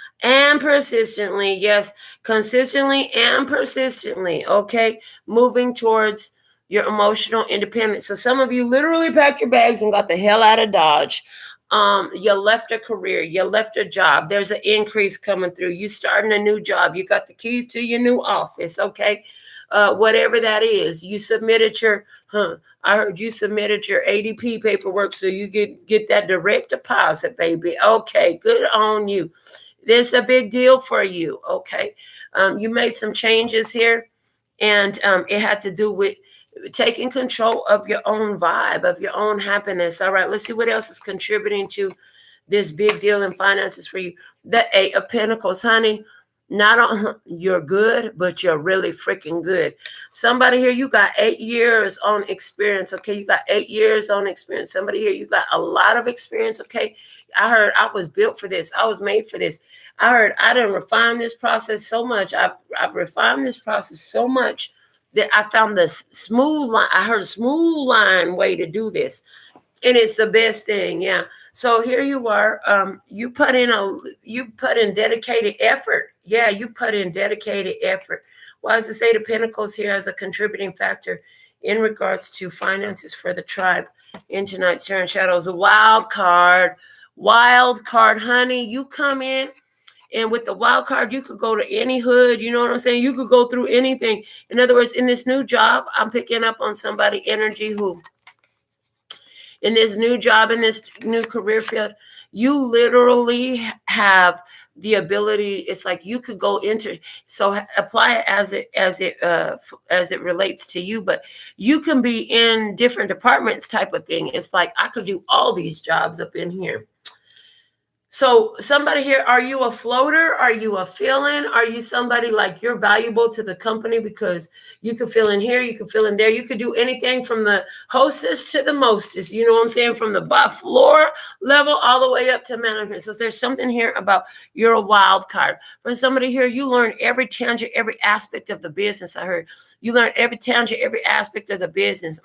Yes, consistently and persistently. Okay, moving towards your emotional independence. So some of you literally packed your bags and got the hell out of Dodge. You left a career, you left a job. There's an increase coming through. You starting a new job. You got the keys to your new office. Okay. Whatever that is, you submitted your, I heard you submitted your ADP paperwork so you get that direct deposit, baby. Okay, good on you. This is a big deal for you. Okay. You made some changes here, and it had to do with taking control of your own vibe, of your own happiness. All right, let's see what else is contributing to this big deal in finances for you. The Eight of Pentacles, honey. Not on you're good, but you're really freaking good. Somebody here, you got 8 years on experience. Okay, you got 8 years on experience. Somebody here, you got a lot of experience. Okay, I heard I was built for this. I was made for this. I heard I done refined this process so much. I've refined this process so much that I found this smooth line. I heard a smooth line way to do this, and it's the best thing. Yeah. So here you are. You put in dedicated effort. Yeah, you put in dedicated effort. Why does it say the Pentacles here as a contributing factor in regards to finances for the tribe in tonight's Tarot Shadows? A wild card, honey. You come in, and with the wild card, you could go to any hood. You know what I'm saying? You could go through anything. In other words, in this new job, I'm picking up on somebody energy who, in this new job, in this new career field, you literally have the ability. It's like you could go into, so apply it as it relates to you, but you can be in different departments type of thing. It's like I could do all these jobs up in here. So somebody here, are you a floater? Are you a fill-in? Are you somebody like you're valuable to the company because you could fill in here, you could fill in there. You could do anything from the hostess to the mostest. You know what I'm saying? From the floor level all the way up to management. So there's something here about you're a wild card. For somebody here, you learn every tangent, every aspect of the business. I heard you learn every tangent, every aspect of the business.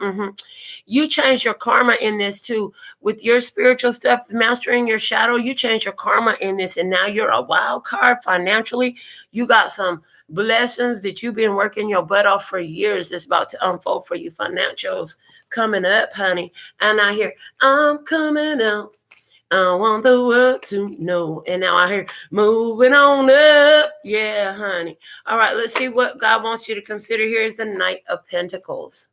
You change your karma in this too. With your spiritual stuff, mastering your shadow, you change your karma in this, and now you're a wild card financially. You got some blessings that you've been working your butt off for years. It's about to unfold for you. Financials coming up, honey. And I hear, I'm coming out. I want the world to know. And now I hear, moving on up. Yeah, honey. All right, let's see what God wants you to consider. Here is the Knight of Pentacles.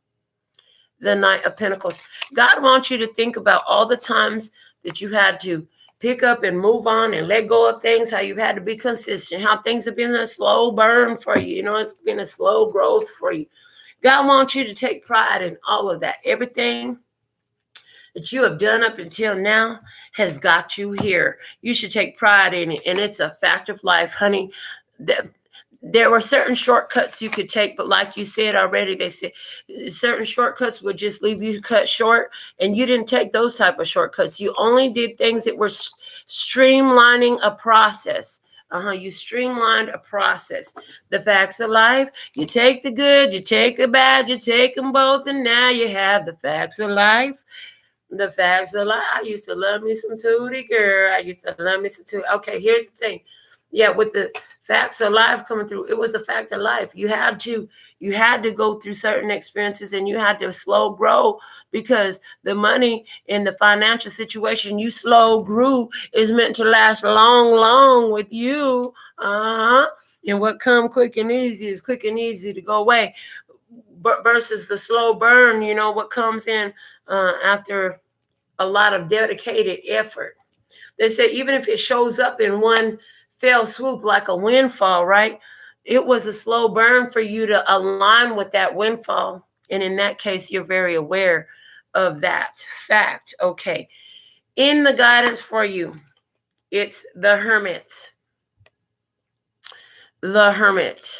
the Knight of Pentacles. God wants you to think about all the times that you had to pick up and move on and let go of things, how you've had to be consistent, how things have been a slow burn for you. You know, it's been a slow growth for you. God wants you to take pride in all of that. Everything that you have done up until now has got you here. You should take pride in it. And it's a fact of life, honey. There were certain shortcuts you could take, but like you said already, they said certain shortcuts would just leave you cut short, and you didn't take those type of shortcuts. You only did things that were streamlining a process. You streamlined a process. The facts of life, you take the good, you take the bad, you take them both, and now you have the facts of life. The facts of life. I used to love me some Tootie, girl. I used to love me some Tootie. Okay, here's the thing. Yeah, with the facts of life coming through, it was a fact of life. You had to go through certain experiences, and you had to slow grow, because the money in the financial situation you slow grew is meant to last long with you. And what come quick and easy is quick and easy to go away, versus the slow burn, you know, what comes in after a lot of dedicated effort. They say even if it shows up in one fell swoop like a windfall, right? It was a slow burn for you to align with that windfall. And in that case, you're very aware of that fact. Okay. In the guidance for you, it's the Hermit. The Hermit.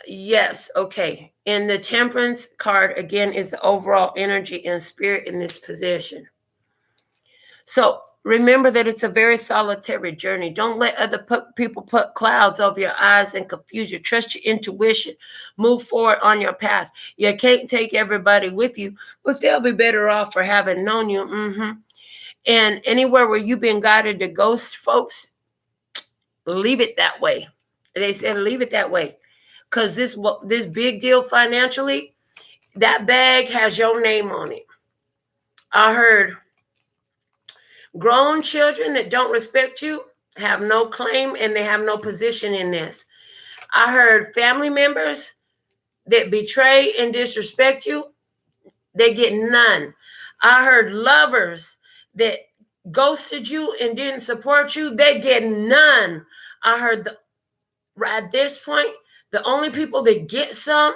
Yes. Okay. And the Temperance card, again, is the overall energy and spirit in this position. So remember that it's a very solitary journey. Don't let other people put clouds over your eyes and confuse you. Trust your intuition. Move forward on your path. You can't take everybody with you, but they'll be better off for having known you. And anywhere where you've been guided to go, folks, leave it that way. They said leave it that way. Because this big deal financially, that bag has your name on it. I heard grown children that don't respect you have no claim, and they have no position in this. I heard family members that betray and disrespect you, they get none. I heard lovers that ghosted you and didn't support you, they get none. I heard at this point, the only people that get some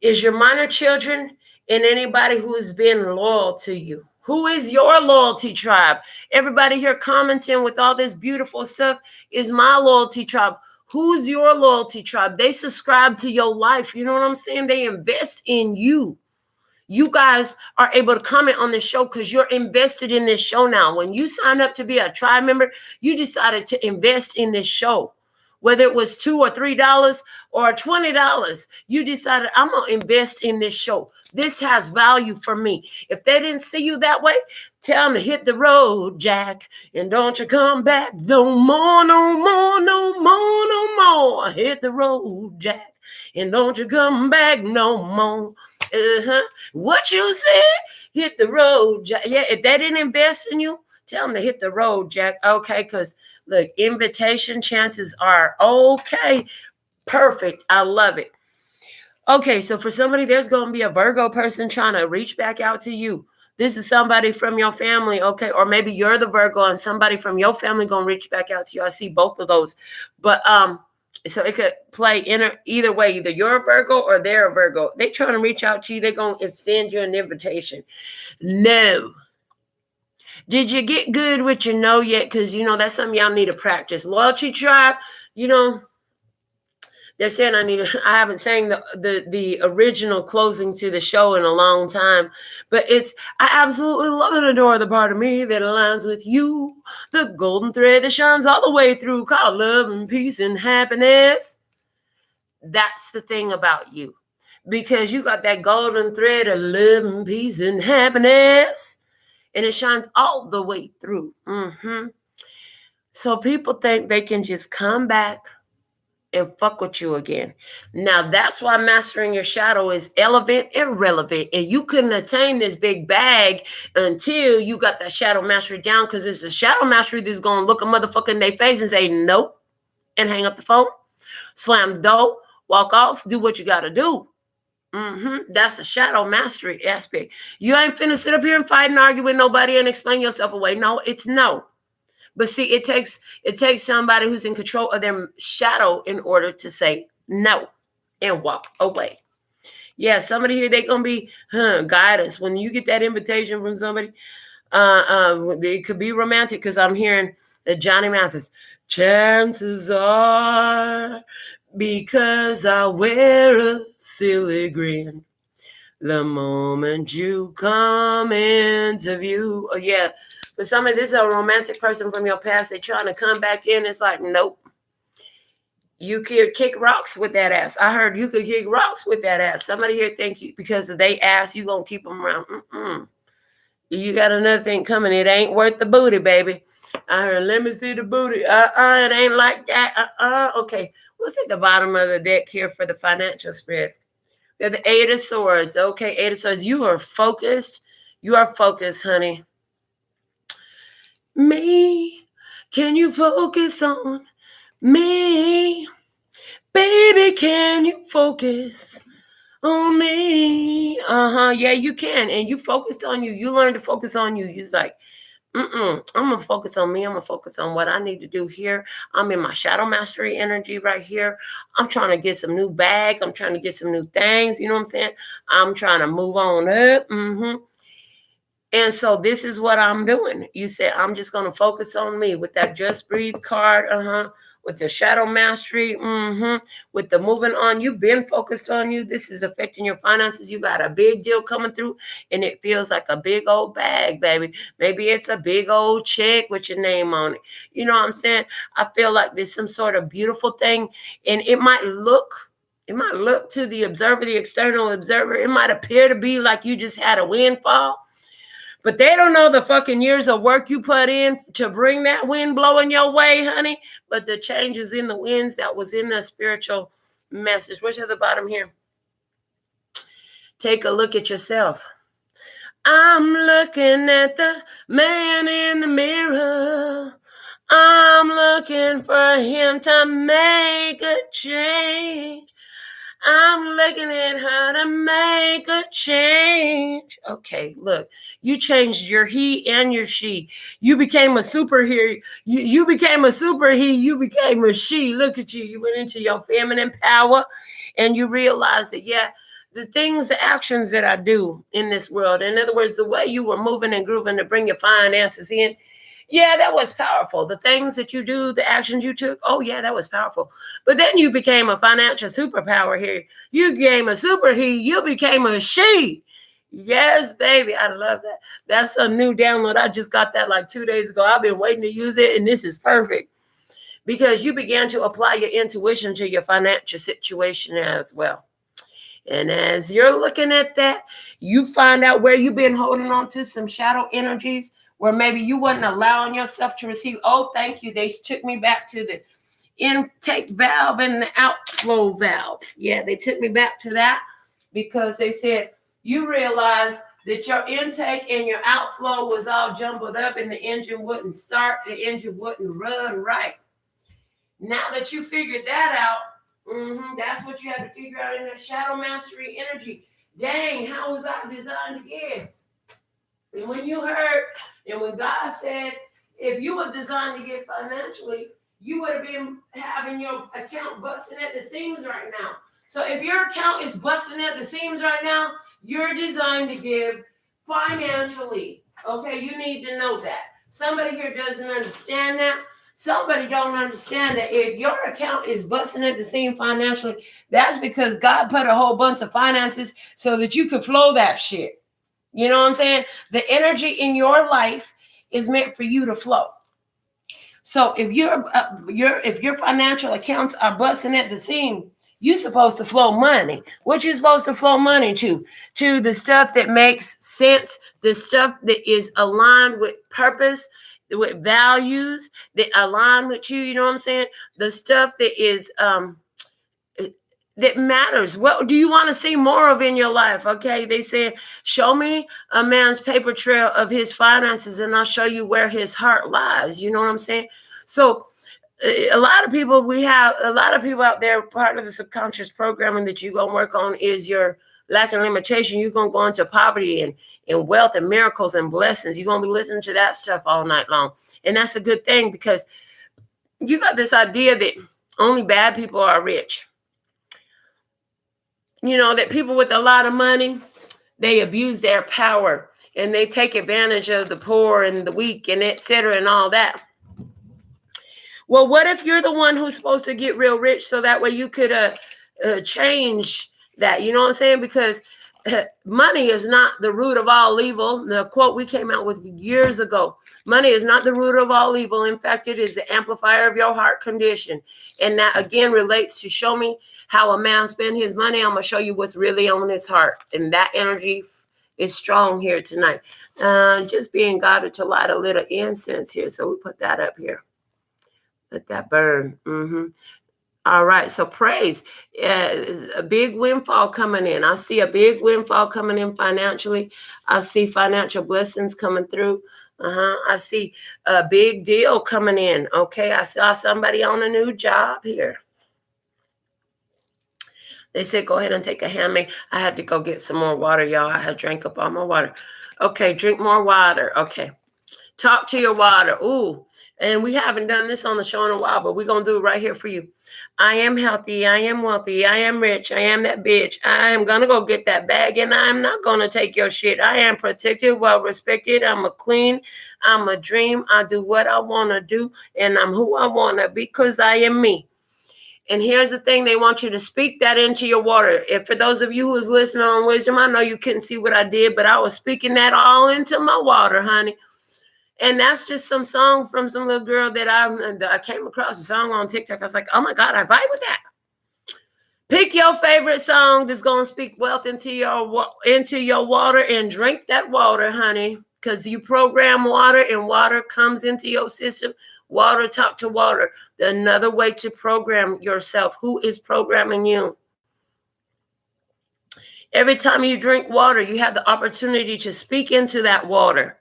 is your minor children and anybody who's been loyal to you. Who is your loyalty tribe? Everybody here commenting with all this beautiful stuff is my loyalty tribe. Who's your loyalty tribe? They subscribe to your life. You know what I'm saying? They invest in you. You guys are able to comment on this show because you're invested in this show now. When you sign up to be a tribe member, you decided to invest in this show. Whether it was $2 or $3 or $20, you decided, I'm going to invest in this show. This has value for me. If they didn't see you that way, tell them to hit the road, Jack, and don't you come back no more, no more, no more, no more. Hit the road, Jack, and don't you come back no more. What you said? Hit the road, Jack. Yeah, if they didn't invest in you, tell them to hit the road, Jack. Okay, because look, invitation chances are okay. Perfect. I love it. Okay, so for somebody, there's going to be a Virgo person trying to reach back out to you. This is somebody from your family, okay? Or maybe you're the Virgo and somebody from your family going to reach back out to you. I see both of those. But so it could play either way. Either you're a Virgo or they're a Virgo. They trying to reach out to you. They're going to send you an invitation. No. Did you get good with your no yet? Because, you know, that's something y'all need to practice. Loyalty tribe, you know, they're saying I haven't sang the original closing to the show in a long time. But I absolutely love and adore the part of me that aligns with you. The golden thread that shines all the way through, called love and peace and happiness. That's the thing about you. Because you got that golden thread of love and peace and happiness. And it shines all the way through. So people think they can just come back and fuck with you again. Now, that's why mastering your shadow is irrelevant. And you couldn't attain this big bag until you got that shadow mastery down, because it's a shadow mastery that's going to look a motherfucker in their face and say, nope, and hang up the phone, slam the door, walk off, do what you got to do. That's the shadow mastery aspect. You ain't finna sit up here and fight and argue with nobody and explain yourself away. No, it's no. But see, it takes somebody who's in control of their shadow in order to say no and walk away. Yeah, somebody here, they gonna be guidance. When you get that invitation from somebody, it could be romantic, because I'm hearing Johnny Mathis. Chances are, because I wear a silly grin, the moment you come into view. Oh, yeah. But somebody, this is a romantic person from your past. They're trying to come back in. It's like, nope. You could kick rocks with that ass. I heard you could kick rocks with that ass. Somebody here think you, because they ass, you going to keep them around. You got another thing coming. It ain't worth the booty, baby. I heard, let me see the booty. It ain't like that. Okay. What's at the bottom of the deck here for the financial spread? We have the Eight of Swords. Okay, Eight of Swords. You are focused. You are focused, honey. Me. Can you focus on me? Baby, can you focus on me? Yeah, you can. And you focused on you. You learned to focus on you. You're like, I'm going to focus on me. I'm going to focus on what I need to do here. I'm in my shadow mastery energy right here. I'm trying to get some new bags. I'm trying to get some new things. You know what I'm saying? I'm trying to move on up. And so this is what I'm doing. You said, I'm just going to focus on me with that Just Breathe card. With the shadow mastery. With the moving on. You've been focused on you. This is affecting your finances. You got a big deal coming through, and it feels like a big old bag, baby. Maybe it's a big old check with your name on it. You know what I'm saying? I feel like there's some sort of beautiful thing, and it might look to the observer, the external observer, it might appear to be like you just had a windfall. But they don't know the fucking years of work you put in to bring that wind blowing your way, honey. But the changes in the winds that was in the spiritual message. What's at the bottom here? Take a look at yourself. I'm looking at the man in the mirror. I'm looking for him to make a change. I'm looking at how to make a change. Okay, look, you changed your he and your she. You became a superhero. You became a super he. You became a she. Look at you. You went into your feminine power, and you realized that, yeah, the things, the actions that I do in this world, in other words, the way you were moving and grooving to bring your finances in, yeah, that was powerful. The things that you do, the actions you took, oh, yeah, that was powerful. But then you became a financial superpower here. You became a super he. You became a she. Yes, baby. I love that. That's a new download. I just got that like 2 days ago. I've been waiting to use it, and this is perfect. Because you began to apply your intuition to your financial situation as well. And as you're looking at that, you find out where you've been holding on to some shadow energies, where maybe you wasn't allowing yourself to receive. Oh, thank you. They took me back to the intake valve and the outflow valve. Yeah, they took me back to that, because they said you realized that your intake and your outflow was all jumbled up, and the engine wouldn't start. The engine wouldn't run right. Now that you figured that out, that's what you had to figure out in the shadow mastery energy. Dang, how was I designed to give? And when you heard, and when God said, if you were designed to give financially, you would have been having your account busting at the seams right now. So if your account is busting at the seams right now, you're designed to give financially. Okay, you need to know that. Somebody here doesn't understand that. Somebody don't understand that if your account is busting at the seam financially, that's because God put a whole bunch of finances so that you could flow that shit. You know what I'm saying? The energy in your life is meant for you to flow. So if your financial accounts are busting at the seam, you're supposed to flow money. What you're supposed to flow money to the stuff that makes sense, the stuff that is aligned with purpose, with values, that align with you. You know what I'm saying? The stuff that is that matters. What do you want to see more of in your life? Okay, they say, show me a man's paper trail of his finances, and I'll show you where his heart lies. You know what I'm saying? So a lot of people out there, part of the subconscious programming that you're going to work on is your lack and limitation, you're going to go into poverty and wealth and miracles and blessings. You're going to be listening to that stuff all night long. And that's a good thing, because you got this idea that only bad people are rich. You know, that people with a lot of money, they abuse their power and they take advantage of the poor and the weak and et cetera and all that. Well, what if you're the one who's supposed to get real rich so that way you could change that? You know what I'm saying? Because money is not the root of all evil. The quote we came out with years ago. Money is not the root of all evil. In fact, it is the amplifier of your heart condition. And that, again, relates to show me how a man spends his money. I'm going to show you what's really on his heart. And that energy is strong here tonight. Just being guided to light a little incense here. So we put that up here. Let that burn. All right. So praise. A big windfall coming in. I see a big windfall coming in financially. I see financial blessings coming through. I see a big deal coming in. Okay. I saw somebody on a new job here. They said, go ahead and take a hammy. I had to go get some more water, y'all. I had drank up all my water. Okay. Drink more water. Okay. Talk to your water. Ooh. And we haven't done this on the show in a while, but we're going to do it right here for you. I am healthy. I am wealthy. I am rich. I am that bitch. I am going to go get that bag, and I'm not going to take your shit. I am protected, well respected. I'm a queen. I'm a dream. I do what I want to do, and I'm who I want to be because I am me. And here's the thing. They want you to speak that into your water. If for those of you who is listening on Wisdom, I know you couldn't see what I did, but I was speaking that all into my water, honey. And that's just some song from some little girl that I came across a song on TikTok. I was like, oh my God, I vibe with that. Pick your favorite song that's going to speak wealth into your water and drink that water, honey. Because you program water and water comes into your system. Water talk to water. Another way to program yourself. Who is programming you? Every time you drink water, you have the opportunity to speak into that water.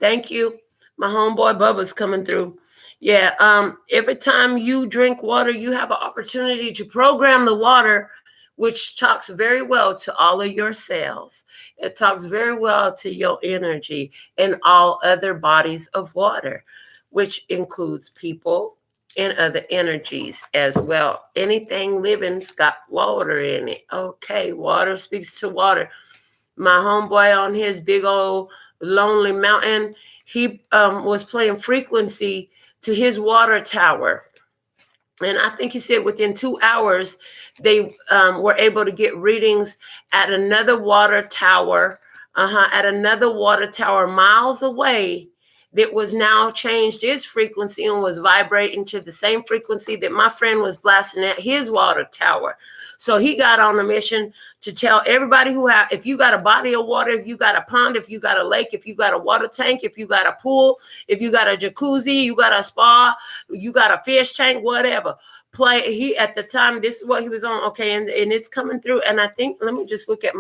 Thank you. My homeboy Bubba's coming through. Yeah. Every time you drink water, you have an opportunity to program the water, which talks very well to all of your cells. It talks very well to your energy and all other bodies of water, which includes people and other energies as well. Anything living's got water in it. Okay. Water speaks to water. My homeboy on his big old lonely mountain, he was playing frequency to his water tower. And I think he said within 2 hours, they were able to get readings at another water tower, miles away, that was now changed its frequency and was vibrating to the same frequency that my friend was blasting at his water tower. So he got on a mission to tell everybody if you got a body of water, if you got a pond, if you got a lake, if you got a water tank, if you got a pool, if you got a jacuzzi, you got a spa, you got a fish tank, whatever. At the time, this is what he was on. Okay. And it's coming through. And I think, let me just look at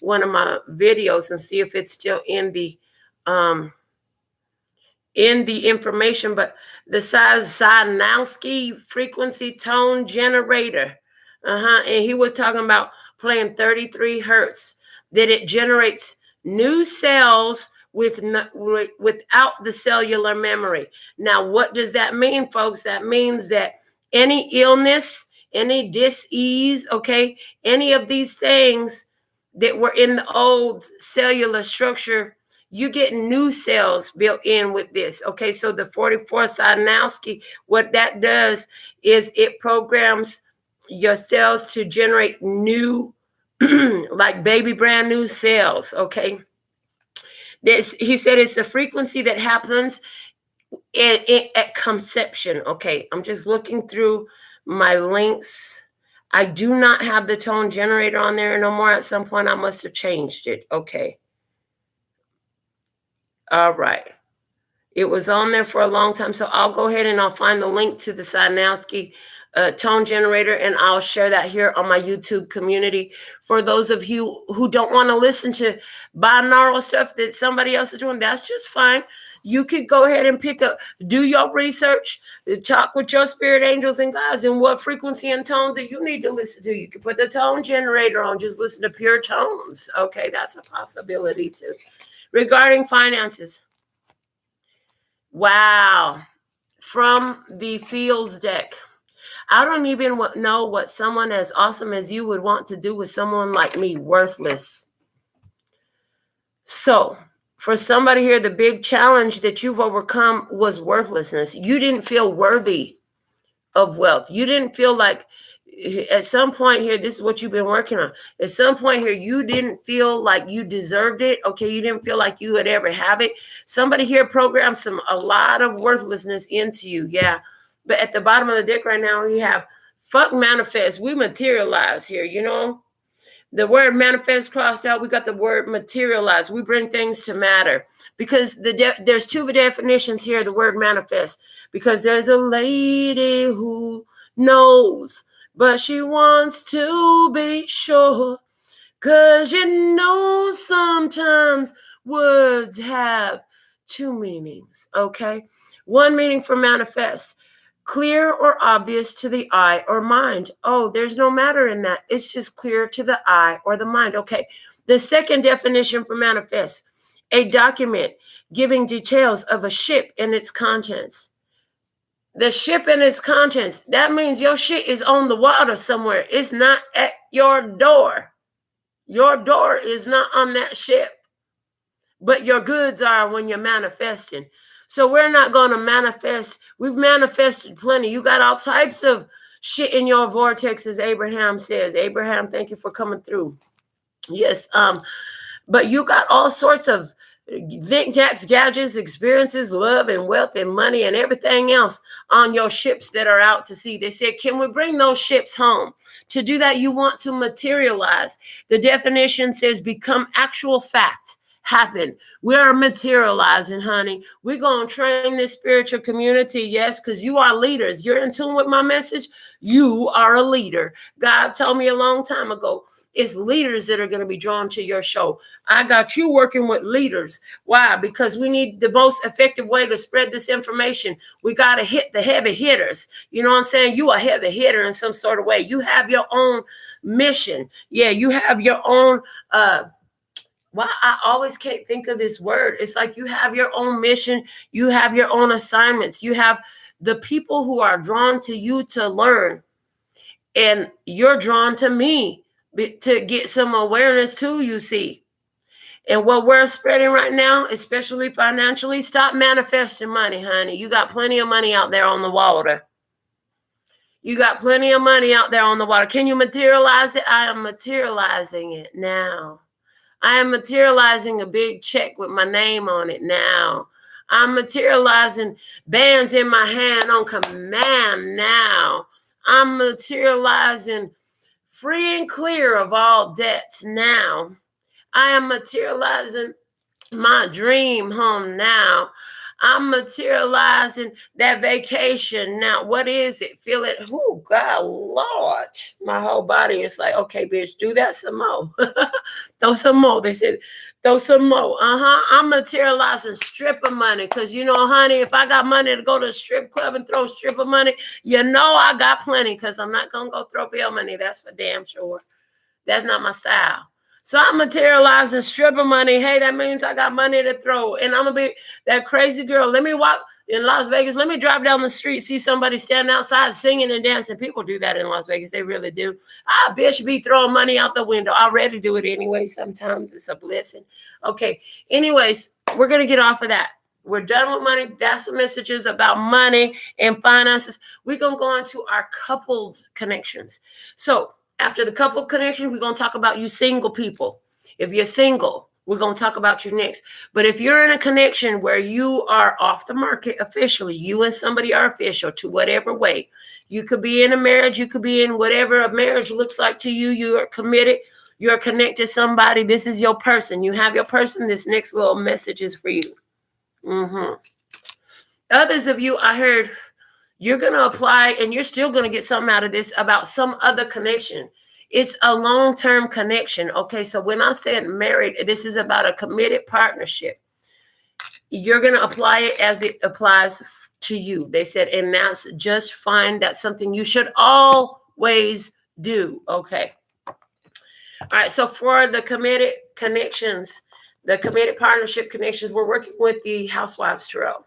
one of my videos and see if it's still in the information, but the Zodiac frequency tone generator. And he was talking about playing 33 hertz, that it generates new cells without the cellular memory. Now, what does that mean, folks? That means that any illness, any dis-ease, okay, any of these things that were in the old cellular structure, you get new cells built in with this. Okay, so the 44 Zodiac, what that does is it programs your cells to generate new, like baby brand new cells. Okay, he said it's the frequency that happens at conception. Okay, I'm just looking through my links. I do not have the tone generator on there no more. At some point, I must have changed it. Okay. All right. It was on there for a long time. So I'll go ahead and I'll find the link to the Zodiac tone generator, and I'll share that here on my YouTube community. For those of you who don't want to listen to binaural stuff that somebody else is doing, that's just fine. you could go ahead and pick up, do your research, talk with your spirit angels and guides, and what frequency and tone do you need to listen to. You can put the tone generator on, just listen to pure tones. Okay, that's a possibility too. Regarding finances, wow, from the Fields deck. I don't even know what someone as awesome as you would want to do with someone like me, worthless. So, for somebody here, the big challenge that you've overcome was worthlessness. You didn't feel worthy of wealth. You didn't feel like, at some point here, this is what you've been working on. At some point here, you didn't feel like you deserved it. Okay, you didn't feel like you would ever have it. Somebody here programmed a lot of worthlessness into you. Yeah. But at the bottom of the deck right now, we have fuck manifest. We materialize here, you know? The word manifest crossed out. We got the word materialize. We bring things to matter, because there's two definitions here. The word manifest, because there's a lady who knows, but she wants to be sure, because you know sometimes words have two meanings. Okay, one meaning for manifest: clear or obvious to the eye or mind. Oh, there's no matter in that. It's just clear to the eye or the mind. Okay. The second definition for manifest: a document giving details of a ship and its contents. The ship and its contents. That means your shit is on the water somewhere. It's not at your door. Your door is not on that ship, but your goods are when you're manifesting. So we're not going to manifest. We've manifested plenty. You got all types of shit in your vortex, as Abraham says. Abraham, thank you for coming through. Yes. But you got all sorts of knickknacks, gadgets, experiences, love and wealth and money and everything else on your ships that are out to sea. They said, can we bring those ships home? To do that, you want to materialize. The definition says become actual fact. Happen. We are materializing, honey. We're going to train this spiritual community. Yes, because you are leaders. You're in tune with my message. You are a leader. God told me a long time ago, it's leaders that are going to be drawn to your show. I got you working with leaders. Why? Because we need the most effective way to spread this information. We got to hit the heavy hitters. You know what I'm saying? You are a heavy hitter in some sort of way. You have your own mission. Yeah, you have your own why I always can't think of this word. It's like you have your own mission. You have your own assignments. You have the people who are drawn to you to learn. And you're drawn to me to get some awareness too, you see. And what we're spreading right now, especially financially, stop manifesting money, honey. You got plenty of money out there on the water. You got plenty of money out there on the water. Can you materialize it? I am materializing it now. I am materializing a big check with my name on it now. I'm materializing bands in my hand on command now. I'm materializing free and clear of all debts now. I am materializing my dream home now. I'm materializing that vacation now. What is it? Feel it. Oh, God, Lord. My whole body is like, okay, bitch, do that some more. Throw some more. They said, throw some more. I'm materializing stripper money. Because, you know, honey, if I got money to go to a strip club and throw stripper money, you know I got plenty. Because I'm not going to go throw bill money. That's for damn sure. That's not my style. So I'm materializing stripper money. Hey, that means I got money to throw. And I'm going to be that crazy girl. Let me walk in Las Vegas. Let me drive down the street, see somebody standing outside singing and dancing. People do that in Las Vegas. They really do. I bitch be throwing money out the window. I already do it anyway. Sometimes it's a blessing. Okay. Anyways, we're going to get off of that. We're done with money. That's the messages about money and finances. We're going to go into our coupled connections. So after the couple connection, we're going to talk about you single people. If you're single, we're going to talk about you next. But if you're in a connection where you are off the market officially, you and somebody are official to whatever way. You could be in a marriage. You could be in whatever a marriage looks like to you. You are committed. You're connected to somebody. This is your person. You have your person. This next little message is for you. Others of you, I heard, you're going to apply and you're still going to get something out of this about some other connection. It's a long-term connection. Okay, so when I said married, this is about a committed partnership. you're going to apply it as it applies to you. They said, and that's just fine. That's something you should always do. Okay. All right. So for the committed connections, the committed partnership connections, we're working with the Housewives Tarot.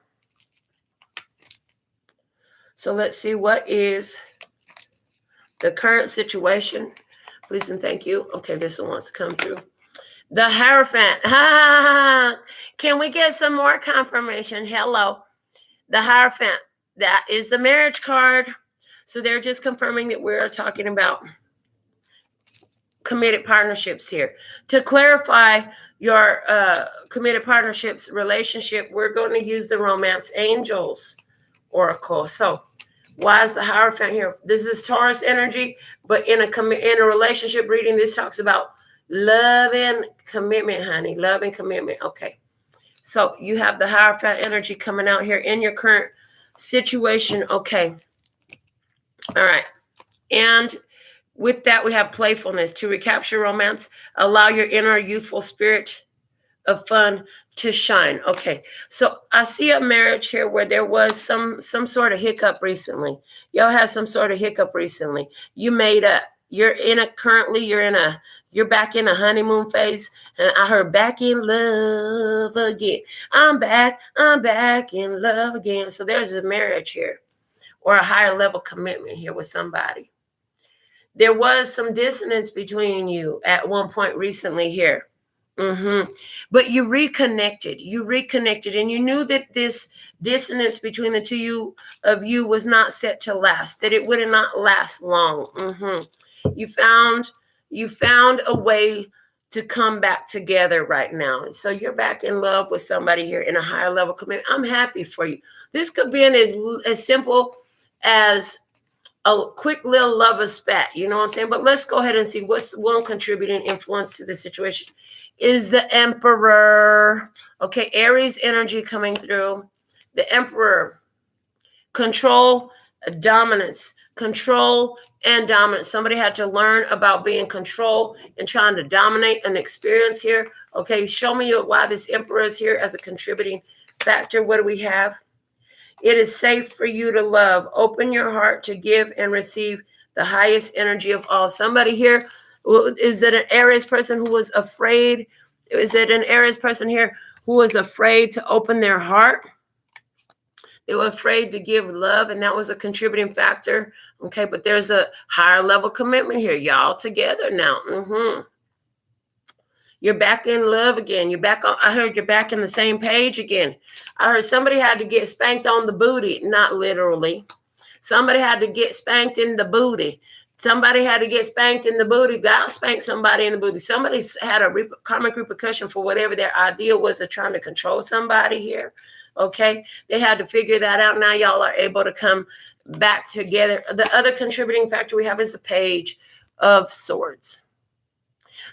So let's see what is the current situation. Please and thank you. Okay, this one wants to come through. The Hierophant. Can we get some more confirmation? Hello. The Hierophant. That is the marriage card. So they're just confirming that we're talking about committed partnerships here. To clarify your committed partnerships relationship, we're going to use the Romance Angels Oracle. So why is the Hierophant here? This is Taurus energy, but in a relationship reading, this talks about love and commitment, honey. Love and commitment. Okay. So you have the Hierophant energy coming out here in your current situation. Okay. All right. And with that, we have playfulness. To recapture romance, allow your inner youthful spirit of fun to shine. Okay. So I see a marriage here where there was some sort of hiccup recently. Y'all had some sort of hiccup recently. You made up. You're back in a honeymoon phase. And I heard back in love again. I'm back in love again. So there's a marriage here or a higher level commitment here with somebody. There was some dissonance between you at one point recently here. But you reconnected, and you knew that this dissonance between the two of you was not set to last, that it would not last long. You found a way to come back together right now. So you're back in love with somebody here in a higher level commitment. I'm happy for you. This could be as simple as a quick little lover spat, you know what I'm saying? But let's go ahead and see what's one contributing influence to the situation. Is the Emperor. Okay, Aries energy coming through. The Emperor. Control, dominance. Control and dominance. Somebody had to learn about being control and trying to dominate an experience here. Okay, show me why this Emperor is here as a contributing factor. What do we have? It is safe for you to love. Open your heart to give and receive the highest energy of all. Somebody here. Is it an Aries person who was afraid? Is it an Aries person here who was afraid to open their heart? They were afraid to give love, and that was a contributing factor. Okay, but there's a higher level commitment here. Y'all together now. You're back in love again. You're back on. I heard you're back in the same page again. I heard somebody had to get spanked on the booty, not literally. Somebody had to get spanked in the booty. Somebody had to get spanked in the booty. God spanked somebody in the booty. Somebody had a karmic repercussion for whatever their idea was of trying to control somebody here. Okay. They had to figure that out. Now y'all are able to come back together. The other contributing factor we have is the Page of Swords.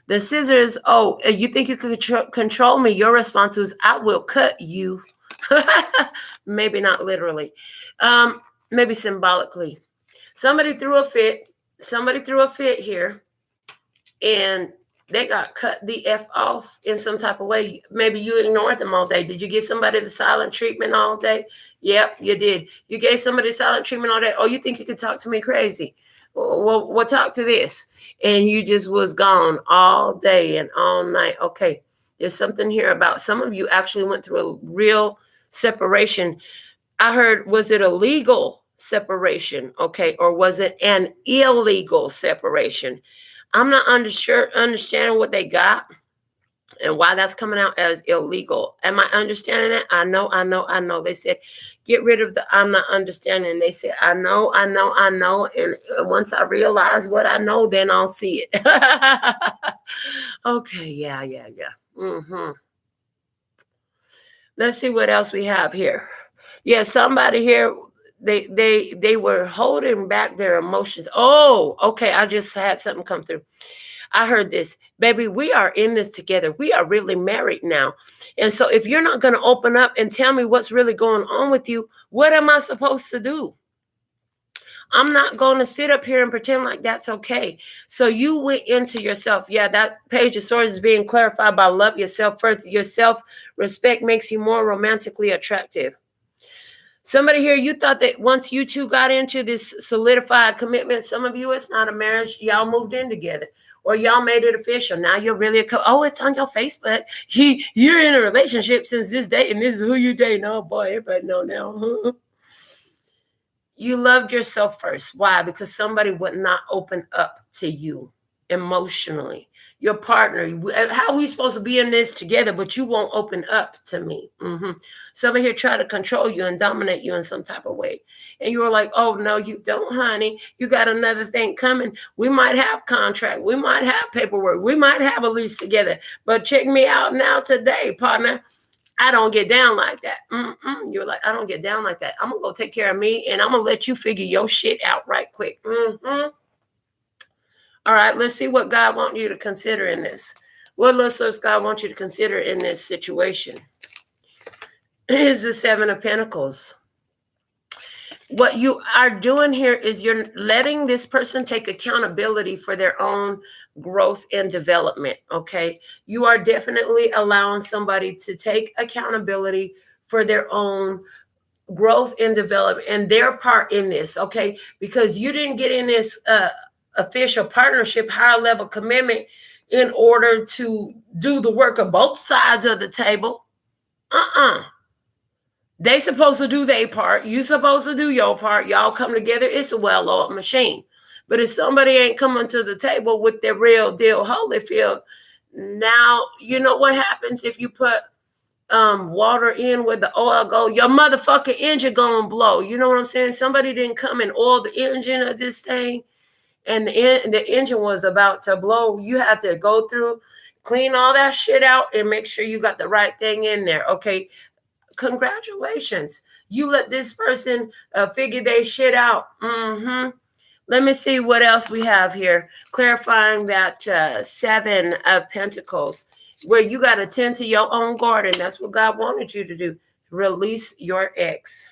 The Scissors. Oh, you think you could control me? Your response was, I will cut you. Maybe not literally. Maybe symbolically. Somebody threw a fit. Somebody threw a fit here, and they got cut the F off in some type of way. Maybe you ignored them all day. Did you give somebody the silent treatment all day? Yep, you did. You gave somebody silent treatment all day. Oh, you think you could talk to me crazy? Well, talk to this. And you just was gone all day and all night. Okay, there's something here about some of you actually went through a real separation. I heard, was it a legal separation, okay, or was it an illegal separation? I'm not understanding what they got and why that's coming out as illegal. Am I understanding it? I know. They said, get rid of the I'm not understanding. They said, I know. And once I realize what I know, then I'll see it. Okay, yeah. Let's see what else we have here. Yeah, somebody here, they were holding back their emotions. Oh, okay. I just had something come through. I heard this. Baby, we are in this together. We are really married now. And so if you're not going to open up and tell me what's really going on with you, what am I supposed to do? I'm not going to sit up here and pretend like that's okay. So you went into yourself. Yeah, that Page of Swords is being clarified by love yourself first. Your self-respect makes you more romantically attractive. Somebody here, you thought that once you two got into this solidified commitment, some of you, it's not a marriage, y'all moved in together. Or y'all made it official. Now you're really oh, it's on your Facebook. You're in a relationship since this date, and this is who you dating. Oh boy, everybody know now. You loved yourself first. Why? Because somebody would not open up to you emotionally. Your partner, how are we supposed to be in this together, but you won't open up to me? Somebody here try to control you and dominate you in some type of way. And you were like, oh, no, you don't, honey. You got another thing coming. We might have contract. We might have paperwork. We might have a lease together. But check me out now today, partner. I don't get down like that. You're like, I don't get down like that. I'm going to go take care of me, and I'm going to let you figure your shit out right quick. All right, let's see what God wants you to consider in this. What does God want you to consider in this situation? Here's the Seven of Pentacles. What you are doing here is you're letting this person take accountability for their own growth and development, okay? You are definitely allowing somebody to take accountability for their own growth and development and their part in this, okay? Because you didn't get in this official partnership, higher level commitment in order to do the work of both sides of the table. They supposed to do their part. You supposed to do your part. Y'all come together. It's a well-oiled machine. But if somebody ain't coming to the table with their real deal Holyfield, now you know what happens if you put water in where the oil go. Your motherfucking engine gonna blow. You know what I'm saying? Somebody didn't come and oil the engine of this thing, and the engine was about to blow. You have to go through, clean all that shit out, and make sure you got the right thing in there. Okay, congratulations. You let this person figure their shit out. Let me see what else we have here. Clarifying that Seven of Pentacles, where you got to tend to your own garden. That's what God wanted you to do. Release your ex.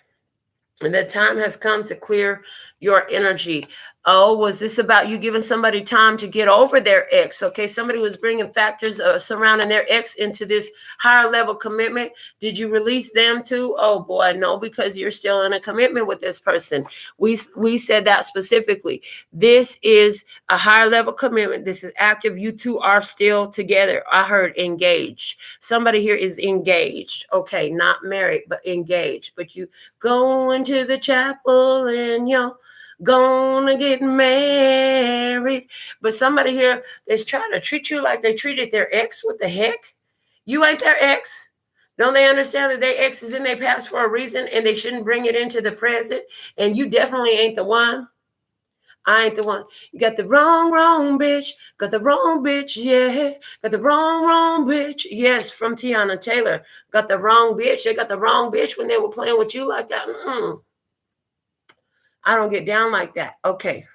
And the time has come to clear your energy. Oh, was this about you giving somebody time to get over their ex? Okay, somebody was bringing factors surrounding their ex into this higher level commitment. Did you release them too? Oh boy, no, because you're still in a commitment with this person. We said that specifically. This is a higher level commitment. This is active. You two are still together. I heard engaged. Somebody here is engaged. Okay, not married, but engaged. But you go into the chapel and you're gonna get married. But somebody here is trying to treat you like they treated their ex. What the heck? You ain't their ex. Don't they understand that their ex is in their past for a reason and they shouldn't bring it into the present? And you definitely ain't the one. I ain't the one. You got the wrong bitch. Got the wrong bitch, yeah. Got the wrong bitch. Yes, from Tiana Taylor. Got the wrong bitch. They got the wrong bitch when they were playing with you like that. I don't get down like that. Okay.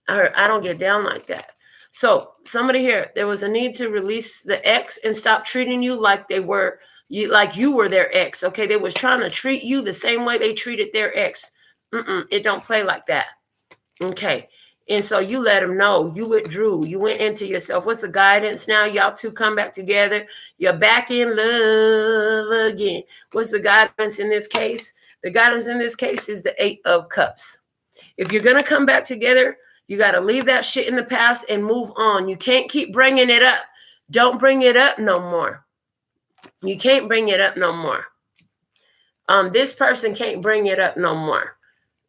I don't get down like that. So somebody here, there was a need to release the ex and stop treating you like they were, like you were their ex. Okay. They was trying to treat you the same way they treated their ex. It don't play like that. Okay. And so you let them know. You withdrew. You went into yourself. What's the guidance now? Y'all two come back together. You're back in love again. What's the guidance in this case? The guidance in this case is the Eight of Cups. If you're going to come back together, you got to leave that shit in the past and move on. You can't keep bringing it up. Don't bring it up no more. You can't bring it up no more. This person can't bring it up no more.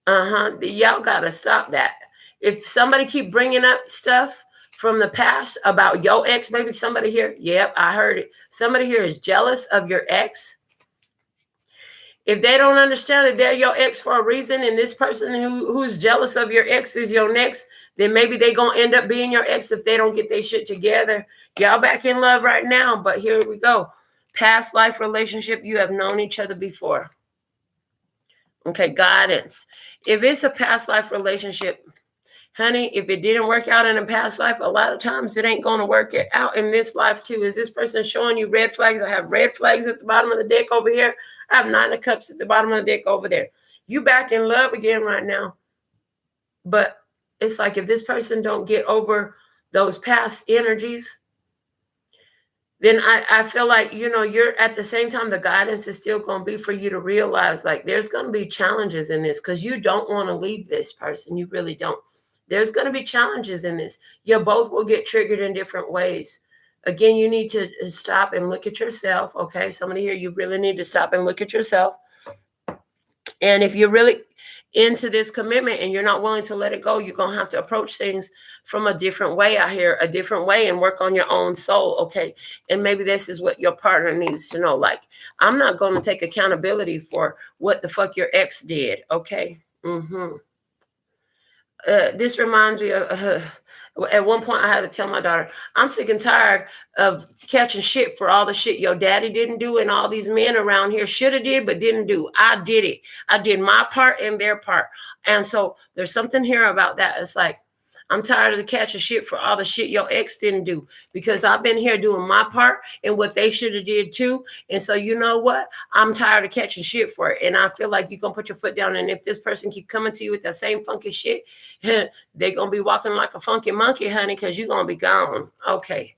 Y'all got to stop that. If somebody keep bringing up stuff from the past about your ex, maybe somebody here, yep, I heard it. Somebody here is jealous of your ex. If they don't understand that they're your ex for a reason, and this person who's jealous of your ex is your next, then maybe they're going to end up being your ex if they don't get their shit together. Y'all back in love right now, but here we go. Past life relationship, you have known each other before. Okay, guidance. If it's a past life relationship, honey, if it didn't work out in a past life, a lot of times it ain't going to work out in this life too. Is this person showing you red flags? I have red flags at the bottom of the deck over here. I have Nine of Cups at the bottom of the deck over there. You back in love again right now. But it's like if this person don't get over those past energies, then I feel like, you're at the same time, the guidance is still going to be for you to realize like there's going to be challenges in this because you don't want to leave this person. You really don't. There's going to be challenges in this. You both will get triggered in different ways. Again, you need to stop and look at yourself. Okay. Somebody here, you really need to stop and look at yourself. And if you're really into this commitment and you're not willing to let it go, you're going to have to approach things from a different way out here, a different way, and work on your own soul. Okay. And maybe this is what your partner needs to know. Like, I'm not going to take accountability for what the fuck your ex did. Okay. This reminds me of, at one point I had to tell my daughter, I'm sick and tired of catching shit for all the shit your daddy didn't do and all these men around here should have did but didn't do. I did it. I did my part and their part. And so there's something here about that. It's like, I'm tired of catching shit for all the shit your ex didn't do because I've been here doing my part and what they should have did too. And so you know what? I'm tired of catching shit for it. And I feel like you're going to put your foot down. And if this person keep coming to you with that same funky shit, they're going to be walking like a funky monkey, honey, because you're going to be gone. Okay.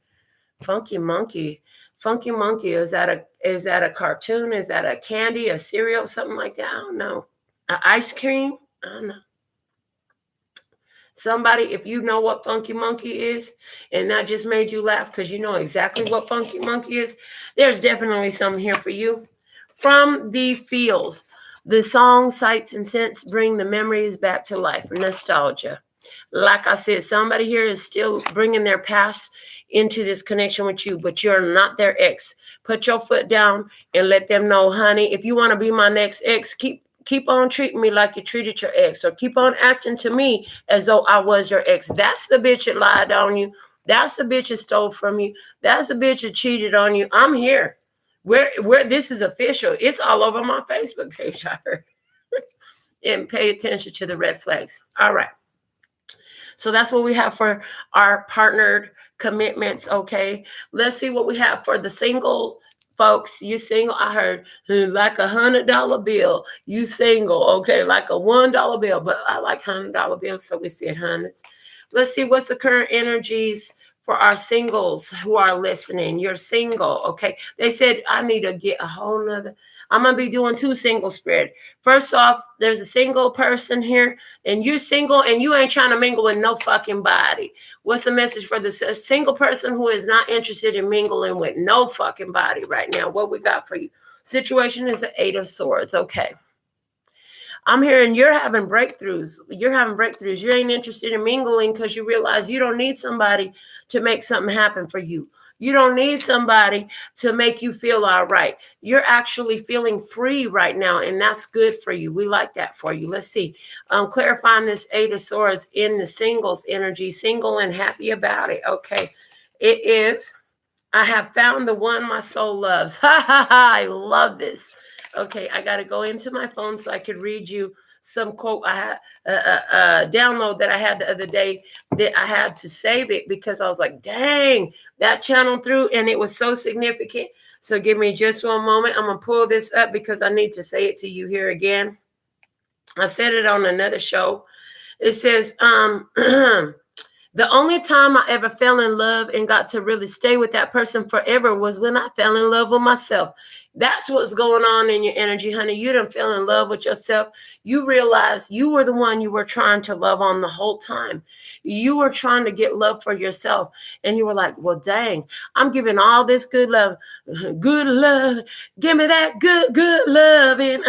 Funky monkey. Funky monkey. Is that a cartoon? Is that a candy, a cereal, something like that? I don't know. An ice cream? I don't know. Somebody, if you know what Funky Monkey is, and that just made you laugh because you know exactly what Funky Monkey is, there's definitely something here for you. From the feels, the songs, sights, and scents bring the memories back to life. Nostalgia. Like I said, somebody here is still bringing their past into this connection with you, but you're not their ex. Put your foot down and let them know, honey, if you want to be my next ex, keep on treating me like you treated your ex, or keep on acting to me as though I was your ex. That's the bitch that lied on you. That's the bitch that stole from you. That's the bitch that cheated on you. I'm here. Where this is official. It's all over my Facebook page, I heard. And pay attention to the red flags. All right. So that's what we have for our partnered commitments. Okay. Let's see what we have for the single folks. You single, I heard like $100 bill. You single, okay, like a $1 bill, but I like $100 bills, so we said hundreds. Let's see what's the current energies for our singles who are listening. You're single, okay? They said I need to get a whole nother. I'm gonna be doing 2 single spread. First off, there's a single person here, and you're single, and you ain't trying to mingle with no fucking body. What's the message for the single person who is not interested in mingling with no fucking body right now? What we got for you? Situation is the 8 of Swords. Okay. I'm hearing you're having breakthroughs. You're having breakthroughs. You ain't interested in mingling because you realize you don't need somebody to make something happen for you. You don't need somebody to make you feel all right. You're actually feeling free right now, and that's good for you. We like that for you. Let's see. Clarifying this 8 of Swords in the singles energy, single and happy about it. Okay. It is, I have found the one my soul loves. Ha, ha, ha. I love this. Okay, I got to go into my phone so I could read you some quote I had, download that I had the other day that I had to save it because I was like, dang, that channeled through and it was so significant. So give me just one moment. I'm going to pull this up because I need to say it to you here again. I said it on another show. It says, the only time I ever fell in love and got to really stay with that person forever was when I fell in love with myself. That's what's going on in your energy, honey. You done fell in love with yourself. You realize you were the one you were trying to love on the whole time. You were trying to get love for yourself. And you were like, well, dang, I'm giving all this good love. Good love. Give me that good loving.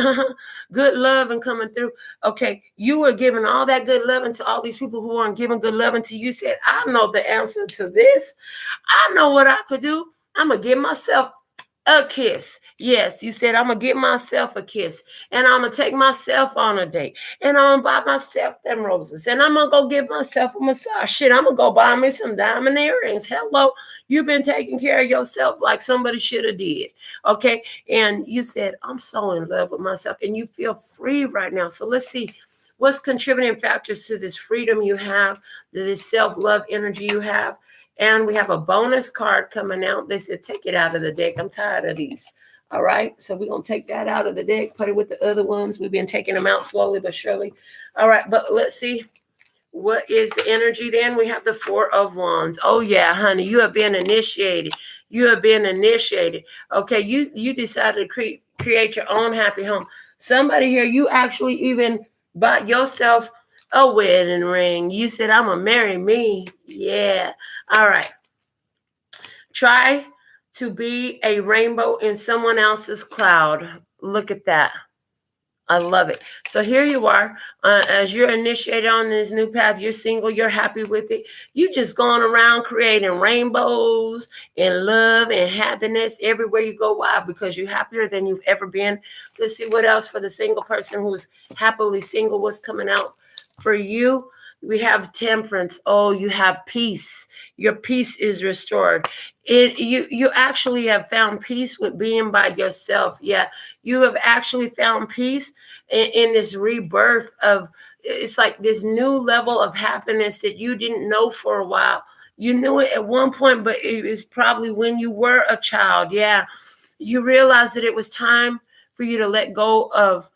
Good loving coming through. Okay, you were giving all that good loving to all these people who aren't giving good loving to you. Said, I know the answer to this. I know what I could do. I'm going to give myself a kiss. Yes, you said, I'm going to get myself a kiss. And I'm going to take myself on a date. And I'm going to buy myself them roses. And I'm going to go give myself a massage. Shit, I'm going to go buy me some diamond earrings. Hello, you've been taking care of yourself like somebody should have did. Okay, and you said, I'm so in love with myself. And you feel free right now. So let's see. What's contributing factors to this freedom you have, to this self-love energy you have? And we have a bonus card coming out. They said, take it out of the deck. I'm tired of these. All right. So we're going to take that out of the deck, put it with the other ones. We've been taking them out slowly but surely. All right. But let's see. what is the energy then? We have the Four of Wands. Oh yeah, honey, you have been initiated. You have been initiated. Okay, you decided to create your own happy home. Somebody here, you actually even bought yourself a wedding ring. You said, I'm going to marry me. Yeah. All right. Try to be a rainbow in someone else's cloud. Look at that. I love it. So here you are, as you're initiated on this new path. You're single. You're happy with it. You just going around creating rainbows and love and happiness everywhere you go. Why? Because you're happier than you've ever been. Let's see what else for the single person who's happily single. What's coming out for you? We have Temperance. Oh, you have peace. Your peace is restored. You actually have found peace with being by yourself. Yeah, you have actually found peace in this rebirth of, it's like this new level of happiness that you didn't know for a while. You knew it at one point, but it was probably when you were a child. Yeah, you realized that it was time for you to let go of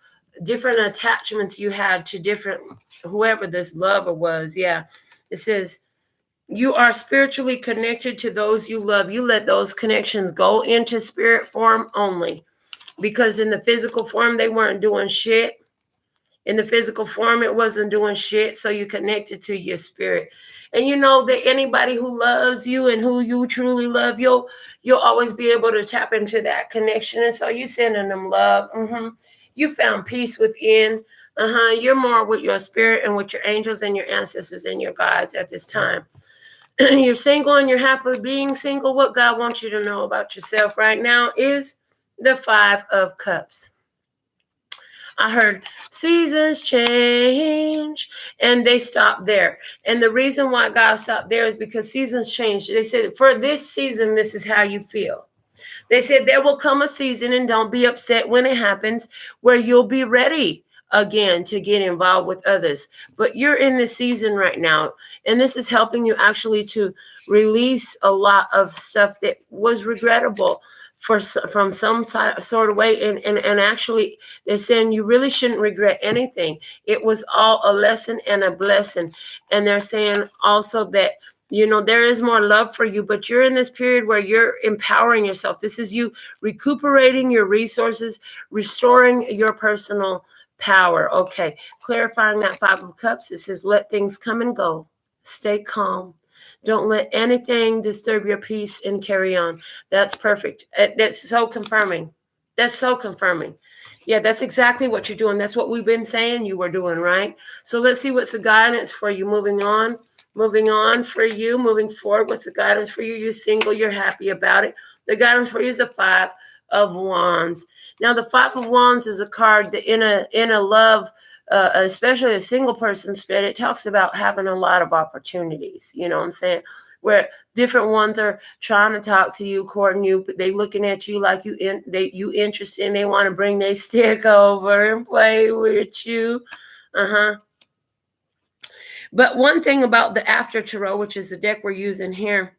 different attachments you had to different, whoever this lover was. Yeah, it says you are spiritually connected to those you love. You let those connections go into spirit form only, because in the physical form, they weren't doing shit. In the physical form, it wasn't doing shit. So you connected to your spirit. And you know that anybody who loves you and who you truly love, you'll always be able to tap into that connection. And so you sending them love. You found peace within. You're more with your spirit and with your angels and your ancestors and your guides at this time. You're single and you're happy being single. What God wants you to know about yourself right now is the Five of Cups. I heard seasons change, and they stopped there. And the reason why God stopped there is because seasons change. They said, for this season, this is how you feel. They said there will come a season, and don't be upset when it happens, where you'll be ready again to get involved with others. But you're in this season right now, and this is helping you actually to release a lot of stuff that was regrettable from some sort of way. And actually, they're saying you really shouldn't regret anything. It was all a lesson and a blessing. And they're saying also that, you know, there is more love for you, but you're in this period where you're empowering yourself. This is you recuperating your resources, restoring your personal power. Okay, clarifying that Five of Cups. It says, let things come and go. Stay calm. Don't let anything disturb your peace and carry on. That's perfect. That's so confirming. That's so confirming. Yeah, that's exactly what you're doing. That's what we've been saying you were doing, right? So let's see what's the guidance for you moving on. Moving on for you, moving forward. What's the guidance for you? You're single. You're happy about it. The guidance for you is the Five of Wands. Now, the Five of Wands is a card that in a love, especially a single person spirit, it talks about having a lot of opportunities. You know what I'm saying? Where different ones are trying to talk to you, courting you, but they looking at you like you interested, and they want to bring their stick over and play with you. But one thing about the After Tarot, which is the deck we're using here,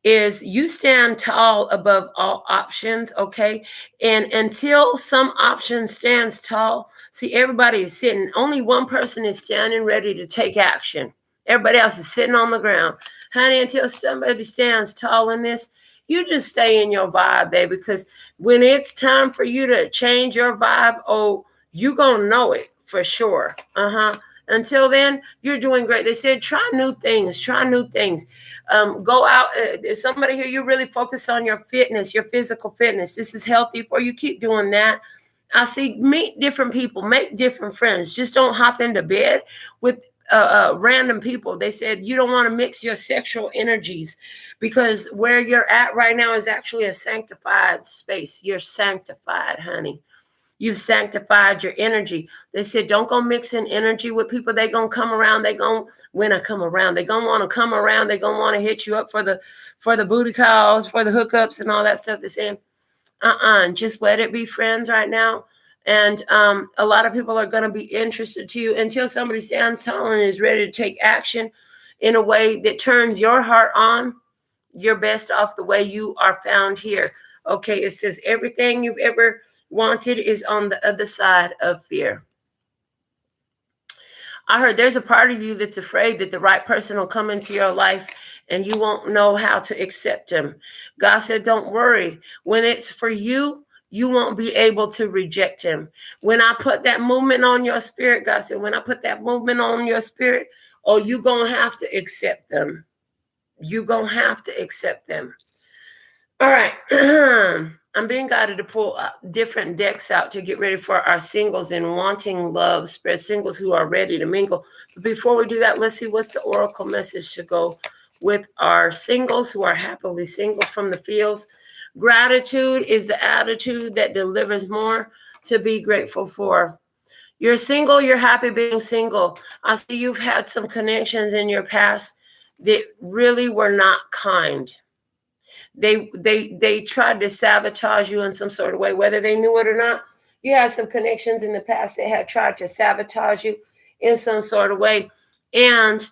is you stand tall above all options, okay? And until some option stands tall, see, everybody is sitting. Only one person is standing ready to take action. Everybody else is sitting on the ground. Honey, until somebody stands tall in this, you just stay in your vibe, baby, because when it's time for you to change your vibe, oh, you gonna know it for sure. Until then, you're doing great. They said, try new things. Try new things. Go out. There's somebody here, you really focus on your fitness, your physical fitness. This is healthy for you. Keep doing that. I see, meet different people, make different friends. Just don't hop into bed with random people. They said you don't want to mix your sexual energies, because where you're at right now is actually a sanctified space. You're sanctified, honey. You've sanctified your energy. They said, don't go mixing energy with people. They're going to come around. They're going to, when I come around, they're going to want to come around. They're going to want to hit you up for the booty calls, for the hookups and all that stuff. They're saying, just let it be friends right now. And a lot of people are going to be interested to you until somebody stands tall and is ready to take action in a way that turns your heart on. You're best off the way you are found here. Okay, it says everything you've ever wanted is on the other side of fear. I heard there's a part of you that's afraid that the right person will come into your life and you won't know how to accept him. God said, don't worry. When it's for you, you won't be able to reject him. When I put that movement on your spirit, God said, when I put that movement on your spirit, oh, you're going to have to accept them. You're going to have to accept them. All right. I'm being guided to pull different decks out to get ready for our singles and wanting love spread, singles who are ready to mingle. But before we do that, let's see what's the oracle message to go with our singles who are happily single from the fields. Gratitude is the attitude that delivers more to be grateful for. You're single, you're happy being single. I see you've had some connections in your past that really were not kind. They tried to sabotage you in some sort of way, whether they knew it or not. You had some connections in the past that had tried to sabotage you in some sort of way. And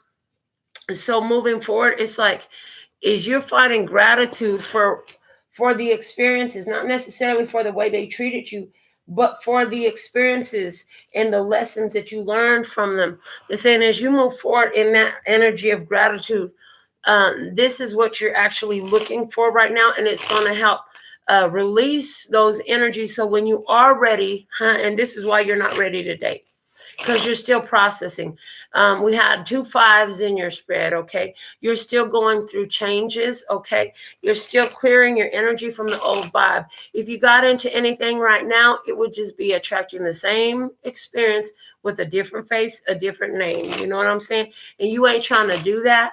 so moving forward, it's like, is you're finding gratitude for the experiences, not necessarily for the way they treated you, but for the experiences and the lessons that you learned from them. They're saying as you move forward in that energy of gratitude, this is what you're actually looking for right now, and it's going to help release those energies. So when you are ready, and this is why you're not ready to date, because you're still processing. We had 2 5s in your spread, okay? You're still going through changes, okay? You're still clearing your energy from the old vibe. If you got into anything right now, it would just be attracting the same experience with a different face, a different name. You know what I'm saying? And you ain't trying to do that.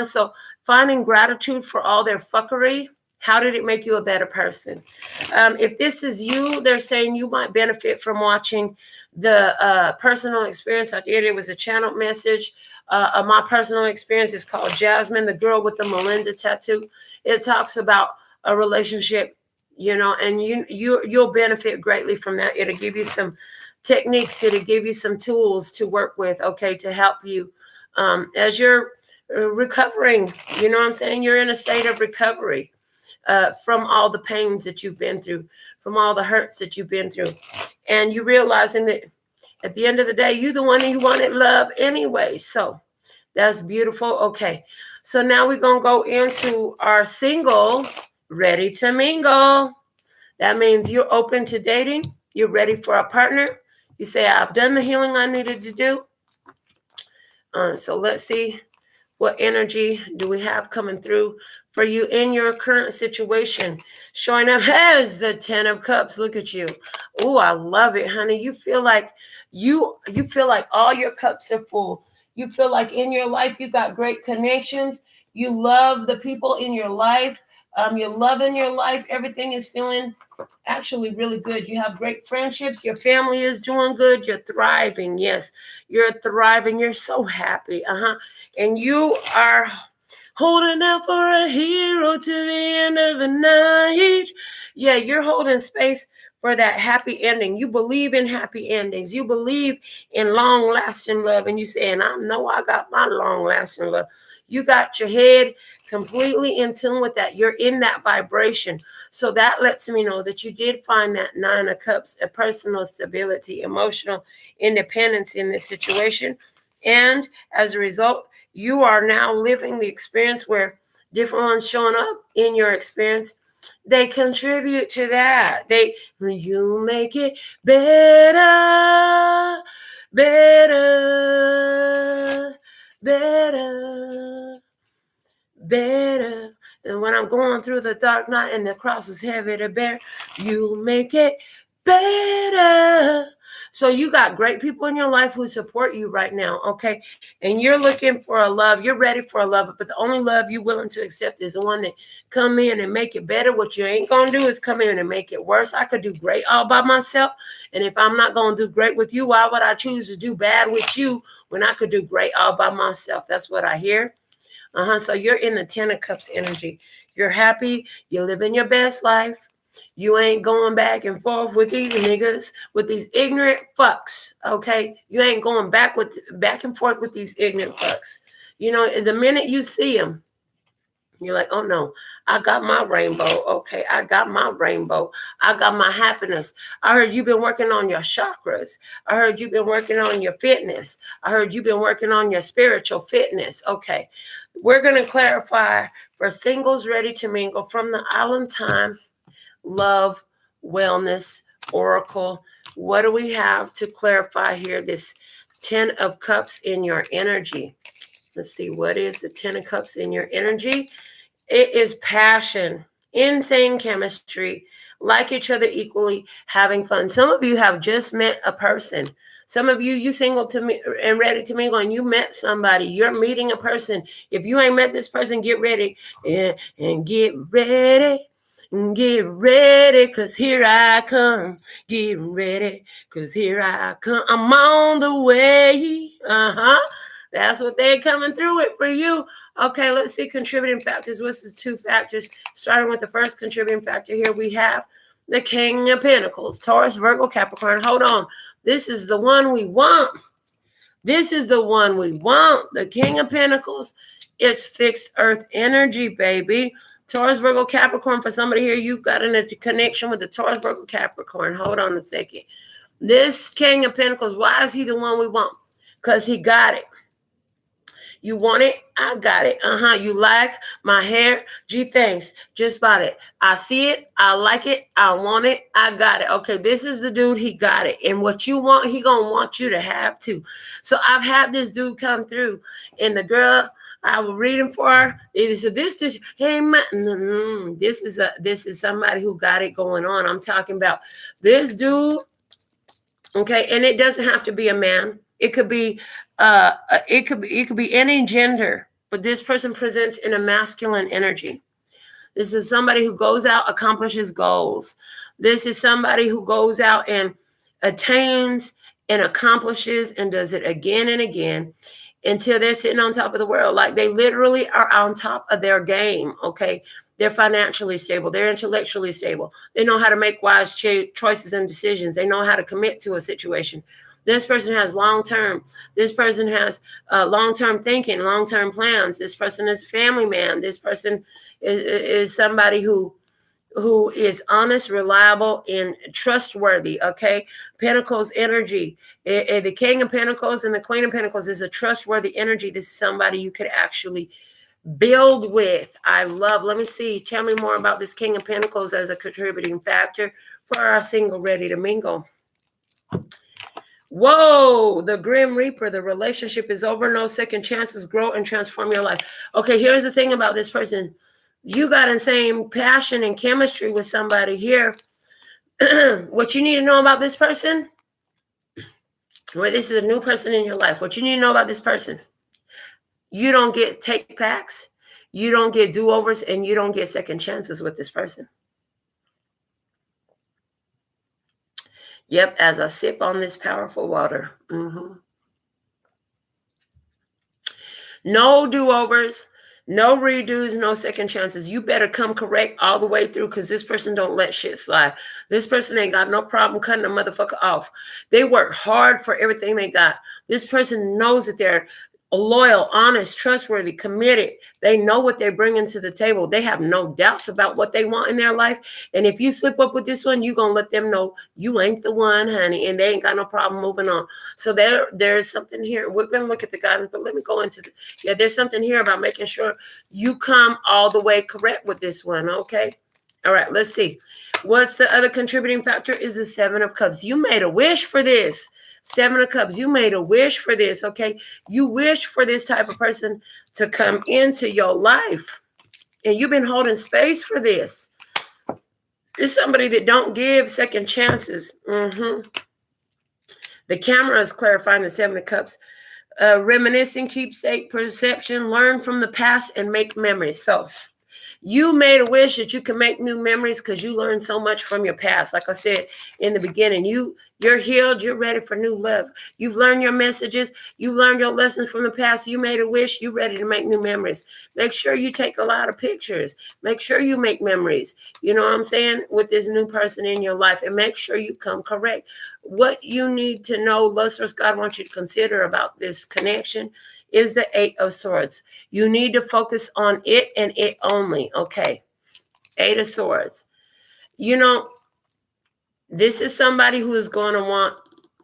So finding gratitude for all their fuckery. How did it make you a better person? If this is you, they're saying you might benefit from watching the personal experience I did. It was a channel message. My personal experience is called Jasmine, the girl with the Melinda tattoo. It talks about a relationship, and you'll benefit greatly from that. It'll give you some techniques. It'll give you some tools to work with, okay, to help you as you're recovering. You know what I'm saying? You're in a state of recovery. From all the pains that you've been through, from all the hurts that you've been through. And you realizing that at the end of the day, you're the one who wanted love anyway. So that's beautiful. Okay. So now we're going to go into our single, ready to mingle. That means you're open to dating. You're ready for a partner. You say, I've done the healing I needed to do. So let's see. What energy do we have coming through for you in your current situation? Showing up as the 10 of Cups. Look at you. Oh, I love it, honey. You feel like you feel like all your cups are full. You feel like in your life you got great connections. You love the people in your life. You're loving your life. Everything is feeling actually really good. You have great friendships. Your family is doing good. You're thriving. Yes, you're thriving. You're so happy. And you are holding out for a hero to the end of the night. Yeah, you're holding space for that happy ending. You believe in happy endings. You believe in long-lasting love. And you say, and I know I got my long-lasting love. You got your head completely in tune with that. You're in that vibration. So that lets me know that you did find that 9 of Cups, a personal stability, emotional independence in this situation. And as a result, you are now living the experience where different ones showing up in your experience, they contribute to that. You make it better, better, better, better. And when I'm going through the dark night and the cross is heavy to bear, you make it better. So you got great people in your life who support you right now, okay? And you're looking for a love. You're ready for a love, but the only love you're willing to accept is the one that come in and make it better. What you ain't going to do is come in and make it worse. I could do great all by myself, and if I'm not going to do great with you, why would I choose to do bad with you when I could do great all by myself? That's what I hear. So you're in the 10 of Cups energy. You're happy. You're living your best life. You ain't going back and forth with these niggas, with these ignorant fucks, okay? You ain't going back and forth with these ignorant fucks. The minute you see them, You're like, oh no, I got my rainbow. Okay, I got my rainbow. I got my happiness. I heard you've been working on your chakras. I heard you've been working on your fitness. I heard you've been working on your spiritual fitness. Okay, we're going to clarify for singles ready to mingle from the Island Time, Love, Wellness, Oracle. What do we have to clarify here? This 10 of Cups in your energy. Let's see, what is the 10 of Cups in your energy? It is passion, insane chemistry, like each other equally, having fun. Some of you have just met a person. Some of you single to me and ready to mingle, and you met somebody. You're meeting a person. If you ain't met this person, get ready and get ready. Get ready, cause here I come. Get ready, cause here I come. I'm on the way. That's what they're coming through it for you. Okay, let's see contributing factors. What's the 2 factors? Starting with the first contributing factor here, we have the King of Pentacles, Taurus, Virgo, Capricorn. Hold on. This is the one we want. This is the one we want. The King of Pentacles is fixed earth energy, baby. Taurus, Virgo, Capricorn. For somebody here, you got a connection with the Taurus, Virgo, Capricorn. Hold on a second. This King of Pentacles, why is he the one we want? Because he got it. You want it? I got it. You like my hair? Gee, thanks. Just bought it. I see it. I like it. I want it. I got it. Okay, this is the dude. He got it. And what you want, he going to want you to have too. So I've had this dude come through. And the girl I was reading for her, it said, this is, hey, man, this is somebody who got it going on. I'm talking about this dude. Okay, and it doesn't have to be a man. It could be it could be any gender, but this person presents in a masculine energy. This is somebody who goes out, accomplishes goals. This is somebody who goes out and attains and accomplishes and does it again and again until they're sitting on top of the world. Like they literally are on top of their game. Okay, they're financially stable. They're intellectually stable. They know how to make wise choices and decisions. They know how to commit to a situation. This person has long-term. This person has long-term thinking, long-term plans. This person is a family man. This person is somebody who is honest, reliable, and trustworthy, okay? Pentacles energy. The King of Pentacles and the Queen of Pentacles is a trustworthy energy. This is somebody you could actually build with. I love. Let me see. Tell me more about this King of Pentacles as a contributing factor for our single ready to mingle. Whoa, the Grim Reaper, the relationship is over. No second chances. Grow and transform your life. Okay, here's the thing about this person. You got insane passion and chemistry with somebody here. What you need to know about this person, well, this is a new person in your life. What you need to know about this person, you don't get take backs, you don't get do-overs, and you don't get second chances with this person. Yep, as I sip on this powerful water. No do-overs, no redos, no second chances. You better come correct all the way through because this person don't let shit slide. This person ain't got no problem cutting a motherfucker off. They work hard for everything they got. This person knows that they're loyal, honest, trustworthy, committed. They know what they're bringing to the table. They have no doubts about what they want in their life. And if you slip up with this one, you're going to let them know you ain't the one, honey, and they ain't got no problem moving on. So there's something here. We're going to look at the guidance, but let me go into there's something here about making sure you come all the way correct with this one, okay? All right, let's see. What's the other contributing factor is the 7 of Cups. You made a wish for this. 7 of Cups, you made a wish for this, okay? You wish for this type of person to come into your life. And you've been holding space for this. It's somebody that don't give second chances. The camera is clarifying the 7 of Cups. Reminiscing, keepsake, perception, learn from the past, and make memories. So you made a wish that you can make new memories because you learned so much from your past. Like I said in the beginning, you're healed. You're ready for new love. You've learned your messages. You've learned your lessons from the past. You made a wish. You're ready to make new memories. Make sure you take a lot of pictures. Make sure you make memories. You know what I'm saying? With this new person in your life. And make sure you come correct. What you need to know, Lustrous God wants you to consider about this connection is the 8 of Swords. You need to focus on it and it only. Okay. 8 of Swords. You know, this is somebody who is going to want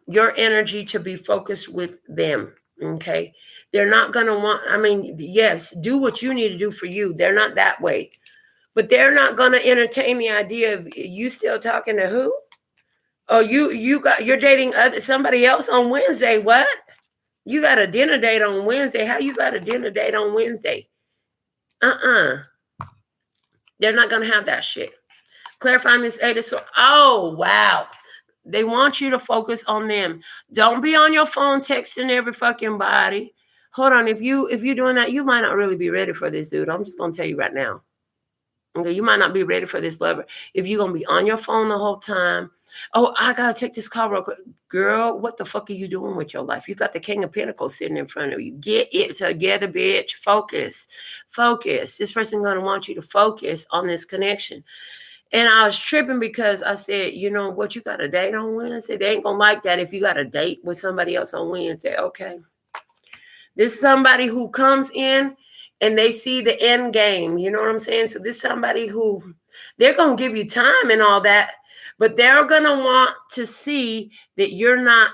your energy to be focused with them. Okay. They're not going to want, I mean, yes, do what you need to do for you. They're not that way. But they're not going to entertain the idea of you still talking to who? Oh, you're dating somebody else on Wednesday. What? You got a dinner date on Wednesday. How you got a dinner date on Wednesday? They're not going to have that shit. Clarify Miss Ada. So, oh, wow. They want you to focus on them. Don't be on your phone texting every fucking body. Hold on. If you're doing that, you might not really be ready for this dude. I'm just going to tell you right now. Okay, you might not be ready for this lover. If you're going to be on your phone the whole time. Oh, I got to take this call real quick. Girl, what the fuck are you doing with your life? You got the King of Pentacles sitting in front of you. Get it together, bitch. Focus. Focus. This person's going to want you to focus on this connection. And I was tripping because I said, you know what, you got a date on Wednesday? They ain't going to like that if you got a date with somebody else on Wednesday. Okay. This is somebody who comes in and they see the end game. You know what I'm saying? So this is somebody who they're going to give you time and all that, but they're going to want to see that you're not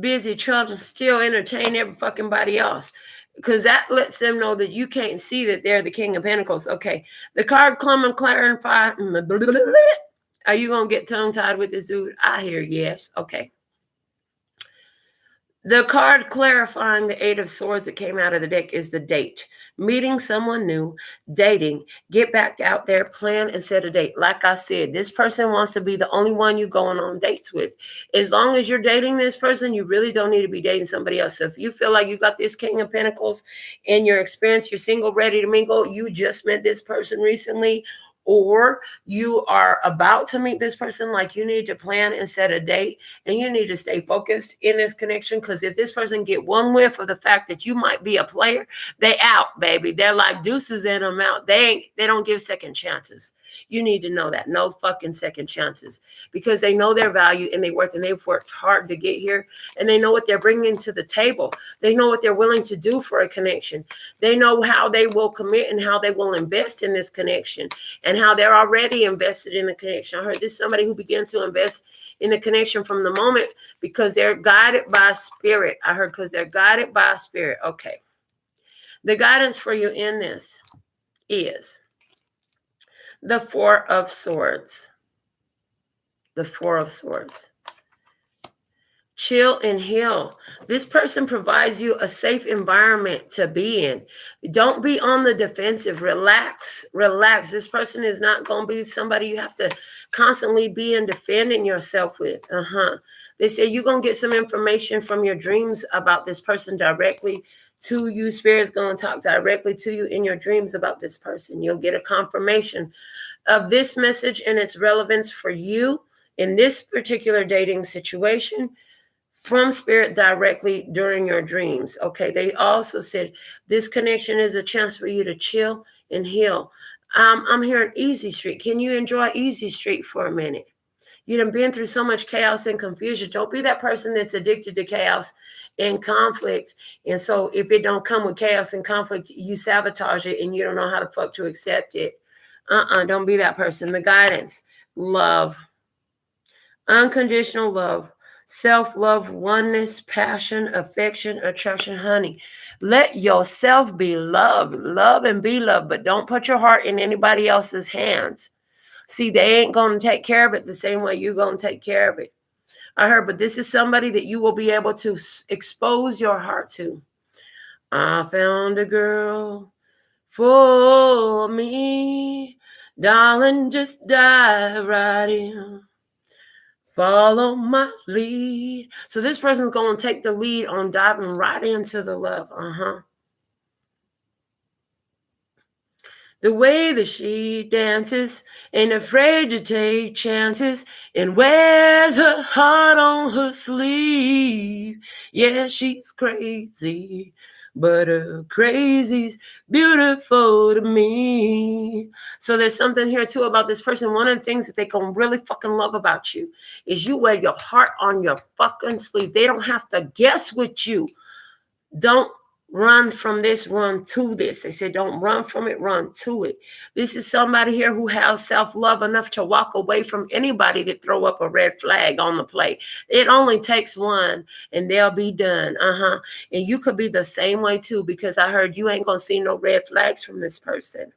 busy trying to still entertain every fucking body else, because that lets them know that you can't see that they're the King of Pentacles. Okay. The card come and clarify. Are you going to get tongue-tied with this dude? I hear yes. Okay. The card clarifying the 8 of Swords that came out of the deck is the date. Meeting someone new, dating, get back out there, plan and set a date. Like I said, this person wants to be the only one you going on dates with. As long as you're dating this person, you really don't need to be dating somebody else. So if you feel like you got this King of Pentacles in your experience, you're single, ready to mingle, you just met this person recently, or you are about to meet this person, like you need to plan and set a date, and you need to stay focused in this connection, because if this person get one whiff of the fact that you might be a player, they out, baby. They're like deuces in them out. They don't give second chances. You need to know that. No fucking second chances, because they know their value and they've worked hard to get here, and they know what they're bringing to the table. They know what they're willing to do for a connection. They know how they will commit and how they will invest in this connection, and how they're already invested in the connection. I heard this is somebody who begins to invest in the connection from the moment because they're guided by spirit. I heard because they're guided by spirit. Okay. The guidance for you in this is the 4 of Swords. The 4 of Swords. Chill and heal. This person provides you a safe environment to be in. Don't be on the defensive. Relax. Relax. This person is not going to be somebody you have to constantly be in defending yourself with. They say you're going to get some information from your dreams about this person directly to you. Spirit's going to talk directly to you in your dreams about this person. You'll get a confirmation of this message and its relevance for you in this particular dating situation from Spirit directly during your dreams. Okay. They also said this connection is a chance for you to chill and heal. I'm hearing easy street. Can you enjoy easy street for a minute? You done been through so much chaos and confusion. Don't be that person that's addicted to chaos and conflict. And so if it don't come with chaos and conflict, you sabotage it and you don't know how the fuck to accept it. Don't be that person. The guidance, love, unconditional love, self-love, oneness, passion, affection, attraction, honey. Let yourself be loved. Love and be loved, but don't put your heart in anybody else's hands. See, they ain't going to take care of it the same way you're going to take care of it. I heard, but this is somebody that you will be able to expose your heart to. I found a girl for me. Darling, just dive right in. Follow my lead. So this person's going to take the lead on diving right into the love. The way that she dances, ain't afraid to take chances, and wears her heart on her sleeve. Yeah, she's crazy, but her crazy's beautiful to me. So there's something here too about this person. One of the things that they can really fucking love about you is you wear your heart on your fucking sleeve. They don't have to guess with you. Don't Run from this, run to this. They said, don't run from it, run to it. This is somebody here who has self-love enough to walk away from anybody that throw up a red flag on the plate. It only takes one and they'll be done. And you could be the same way too, because I heard you ain't going to see no red flags from this person.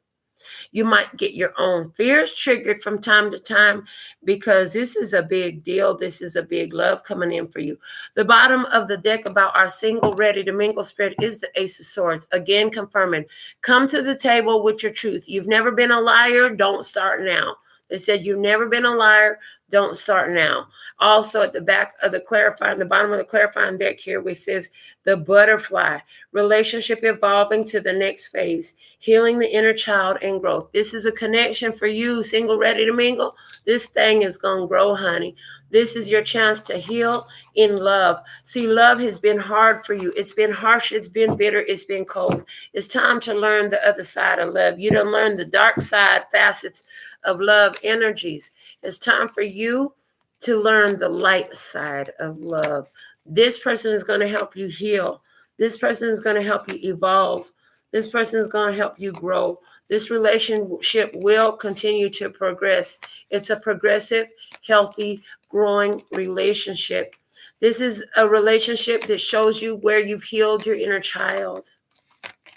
You might get your own fears triggered from time to time because this is a big deal. This is a big love coming in for you. The bottom of the deck about our single, ready to mingle spirit is the Ace of Swords. Again, confirming. Come to the table with your truth. You've never been a liar. Don't start now. They said you've never been a liar. Don't start now. Also, at the back of the clarifying, the bottom of the clarifying deck here, which says the butterfly, relationship evolving to the next phase, healing the inner child and growth. This is a connection for you, single, ready to mingle. This thing is going to grow, honey. This is your chance to heal in love. See, love has been hard for you. It's been harsh. It's been bitter. It's been cold. It's time to learn the other side of love. You done learn the dark side facets of love energies. It's time for you to learn the light side of love. This person is going to help you heal. This person is going to help you evolve. This person is going to help you grow. This relationship will continue to progress. It's a progressive, healthy, growing relationship. This is a relationship that shows you where you've healed your inner child.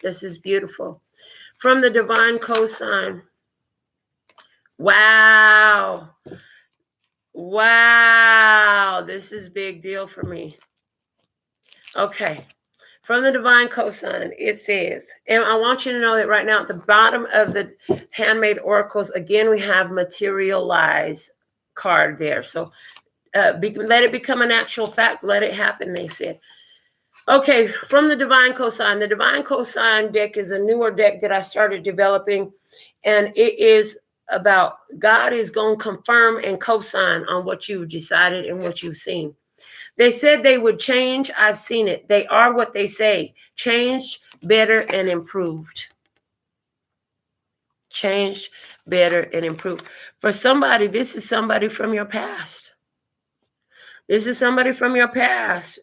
This is beautiful. From the divine cosign. Wow. Wow. This is a big deal for me. Okay. From the divine cosign, it says, and I want you to know that right now at the bottom of the handmade oracles, again, we have materialize card there. So let it become an actual fact. Let it happen, they said. Okay, from the divine cosign. The divine cosign deck is a newer deck that I started developing, and it is about God is going to confirm and cosign on what you've decided and what you've seen. They said they would change. I've seen it. They are what they say. Changed, better, and improved. Changed, better, and improved. For somebody, this is somebody from your past. This is somebody from your past.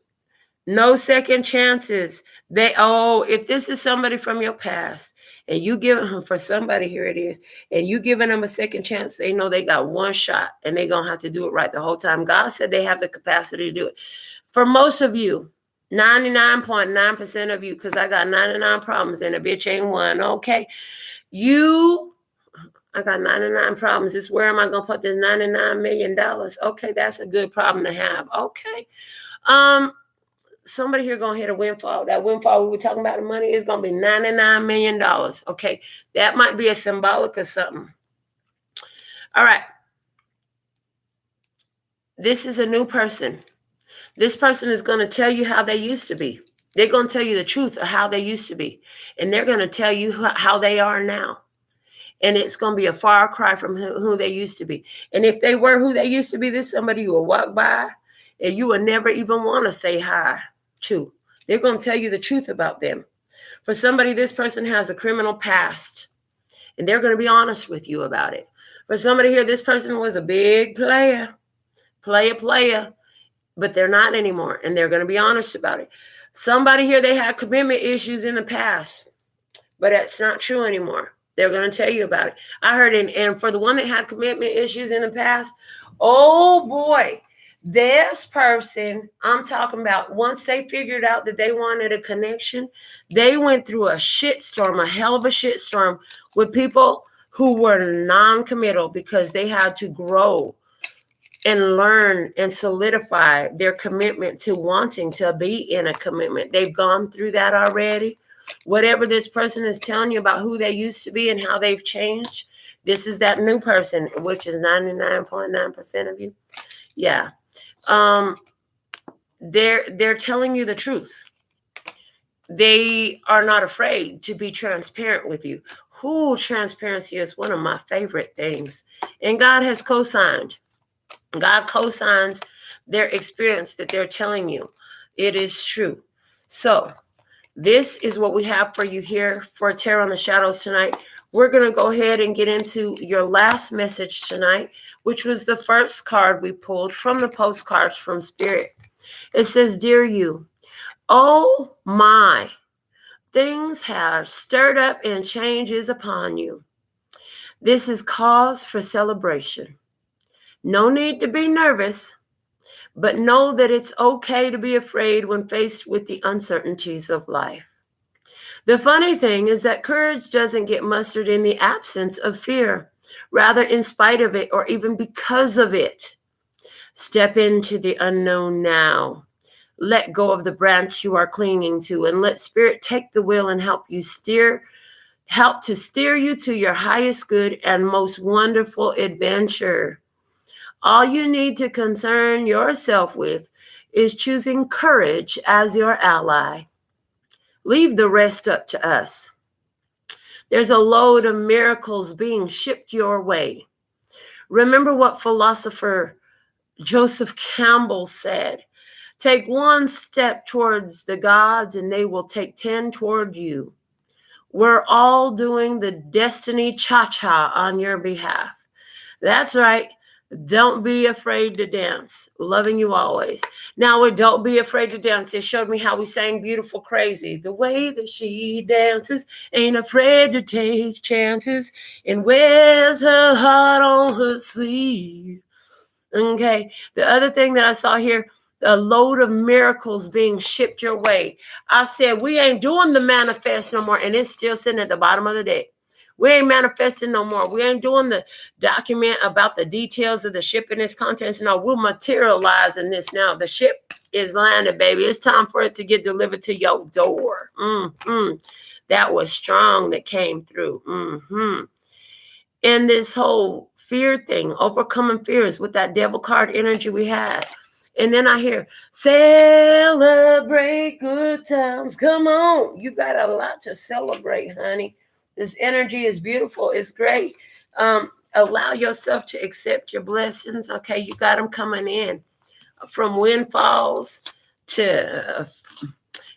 No second chances. If this is somebody from your past and you give them, for somebody, here it is, and you giving them a second chance, they know they got one shot and they're going to have to do it right the whole time. God said they have the capacity to do it. For most of you, 99.9% of you, because I got 99 problems and a bitch ain't one, okay? I got 99 problems. This where am I going to put this $99 million? Okay, that's a good problem to have. Okay. Somebody here going to hit a windfall. That windfall we were talking about, the money, is going to be $99 million. Okay. That might be a symbolic of something. All right. This is a new person. This person is going to tell you how they used to be. They're going to tell you the truth of how they used to be. And they're going to tell you how they are now. And it's going to be a far cry from who they used to be. And if they were who they used to be, this is somebody you will walk by and you will never even want to say hi to. They're going to tell you the truth about them. For somebody, this person has a criminal past, and they're going to be honest with you about it. For somebody here, this person was a big player, but they're not anymore, and they're going to be honest about it. Somebody here, they had commitment issues in the past, but that's not true anymore. They're going to tell you about it. I heard it, and for the one that had commitment issues in the past, oh boy, this person, I'm talking about, once they figured out that they wanted a connection, they went through a shitstorm, a hell of a shitstorm with people who were non-committal because they had to grow and learn and solidify their commitment to wanting to be in a commitment. They've gone through that already. Whatever this person is telling you about who they used to be and how they've changed, this is that new person, which is 99.9% of you. Yeah. They're telling you the truth. They are not afraid to be transparent with you. Transparency is one of my favorite things. And God has co-signed. God co-signs their experience that they're telling you. It is true. So this is what we have for you here for Tarot in the Shadows tonight. We're going to go ahead and get into your last message tonight, which was the first card we pulled from the postcards from Spirit. It says, Dear you, oh my, things have stirred up and change is upon you. This is cause for celebration. No need to be nervous, but know that it's okay to be afraid when faced with the uncertainties of life. The funny thing is that courage doesn't get mustered in the absence of fear, rather in spite of it or even because of it. Step into the unknown now. Let go of the branch you are clinging to and let Spirit take the wheel and help to steer you to your highest good and most wonderful adventure. All you need to concern yourself with is choosing courage as your ally. Leave the rest up to us. There's a load of miracles being shipped your way. Remember what philosopher Joseph Campbell said. Take one step towards the gods and they will take 10 toward you. We're all doing the destiny cha-cha on your behalf. That's right. Don't be afraid to dance. Loving you always. Now, don't be afraid to dance. They showed me how we sang Beautiful Crazy. The way that she dances, ain't afraid to take chances, and wears her heart on her sleeve. Okay, the other thing that I saw here, a load of miracles being shipped your way. I said, we ain't doing the manifest no more, and it's still sitting at the bottom of the deck. We ain't manifesting no more. We ain't doing the document about the details of the ship and its contents. No, we're materializing this now. The ship is landed, baby. It's time for it to get delivered to your door. That was strong that came through. And this whole fear thing, overcoming fears with that devil card energy we had. And then I hear, celebrate good times. Come on. You got a lot to celebrate, honey. This energy is beautiful. It's great. Allow yourself to accept your blessings. Okay, you got them coming in. From windfalls to,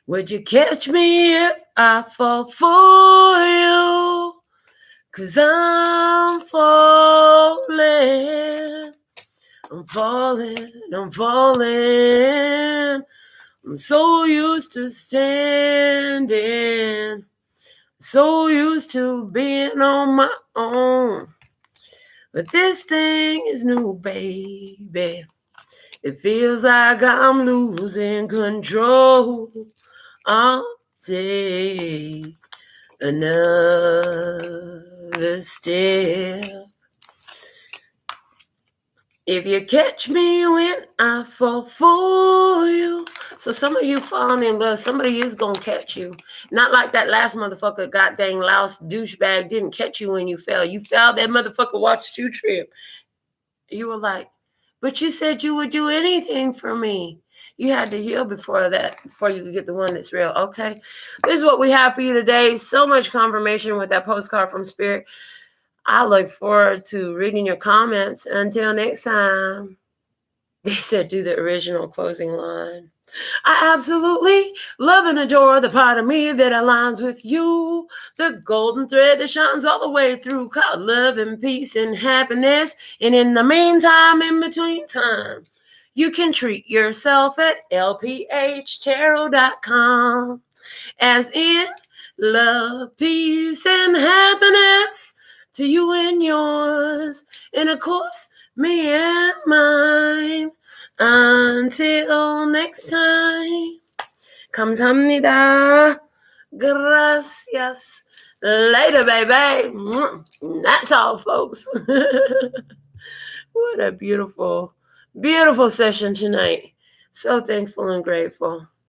would you catch me if I fall for you? 'Cause I'm falling. I'm falling. I'm so used to standing. So used to being on my own. But this thing is new, baby. It feels like I'm losing control. I'll take another step. If you catch me when I fall for you. So some of you falling in love, somebody is going to catch you. Not like that last motherfucker, god dang louse douchebag didn't catch you when you fell. You fell, that motherfucker watched you trip. You were like, but you said you would do anything for me. You had to heal before you could get the one that's real. Okay. This is what we have for you today. So much confirmation with that postcard from Spirit. I look forward to reading your comments. Until next time. They said do the original closing line. I absolutely love and adore the part of me that aligns with you. The golden thread that shines all the way through, called love and peace and happiness. And in the meantime, in between time, you can treat yourself at LPHtarot.com. As in love, peace, and happiness to you and yours. And of course, me and mine. Until next time, kamsahamnida, gracias, later, baby. That's all, folks. What a beautiful, beautiful session tonight. So thankful and grateful.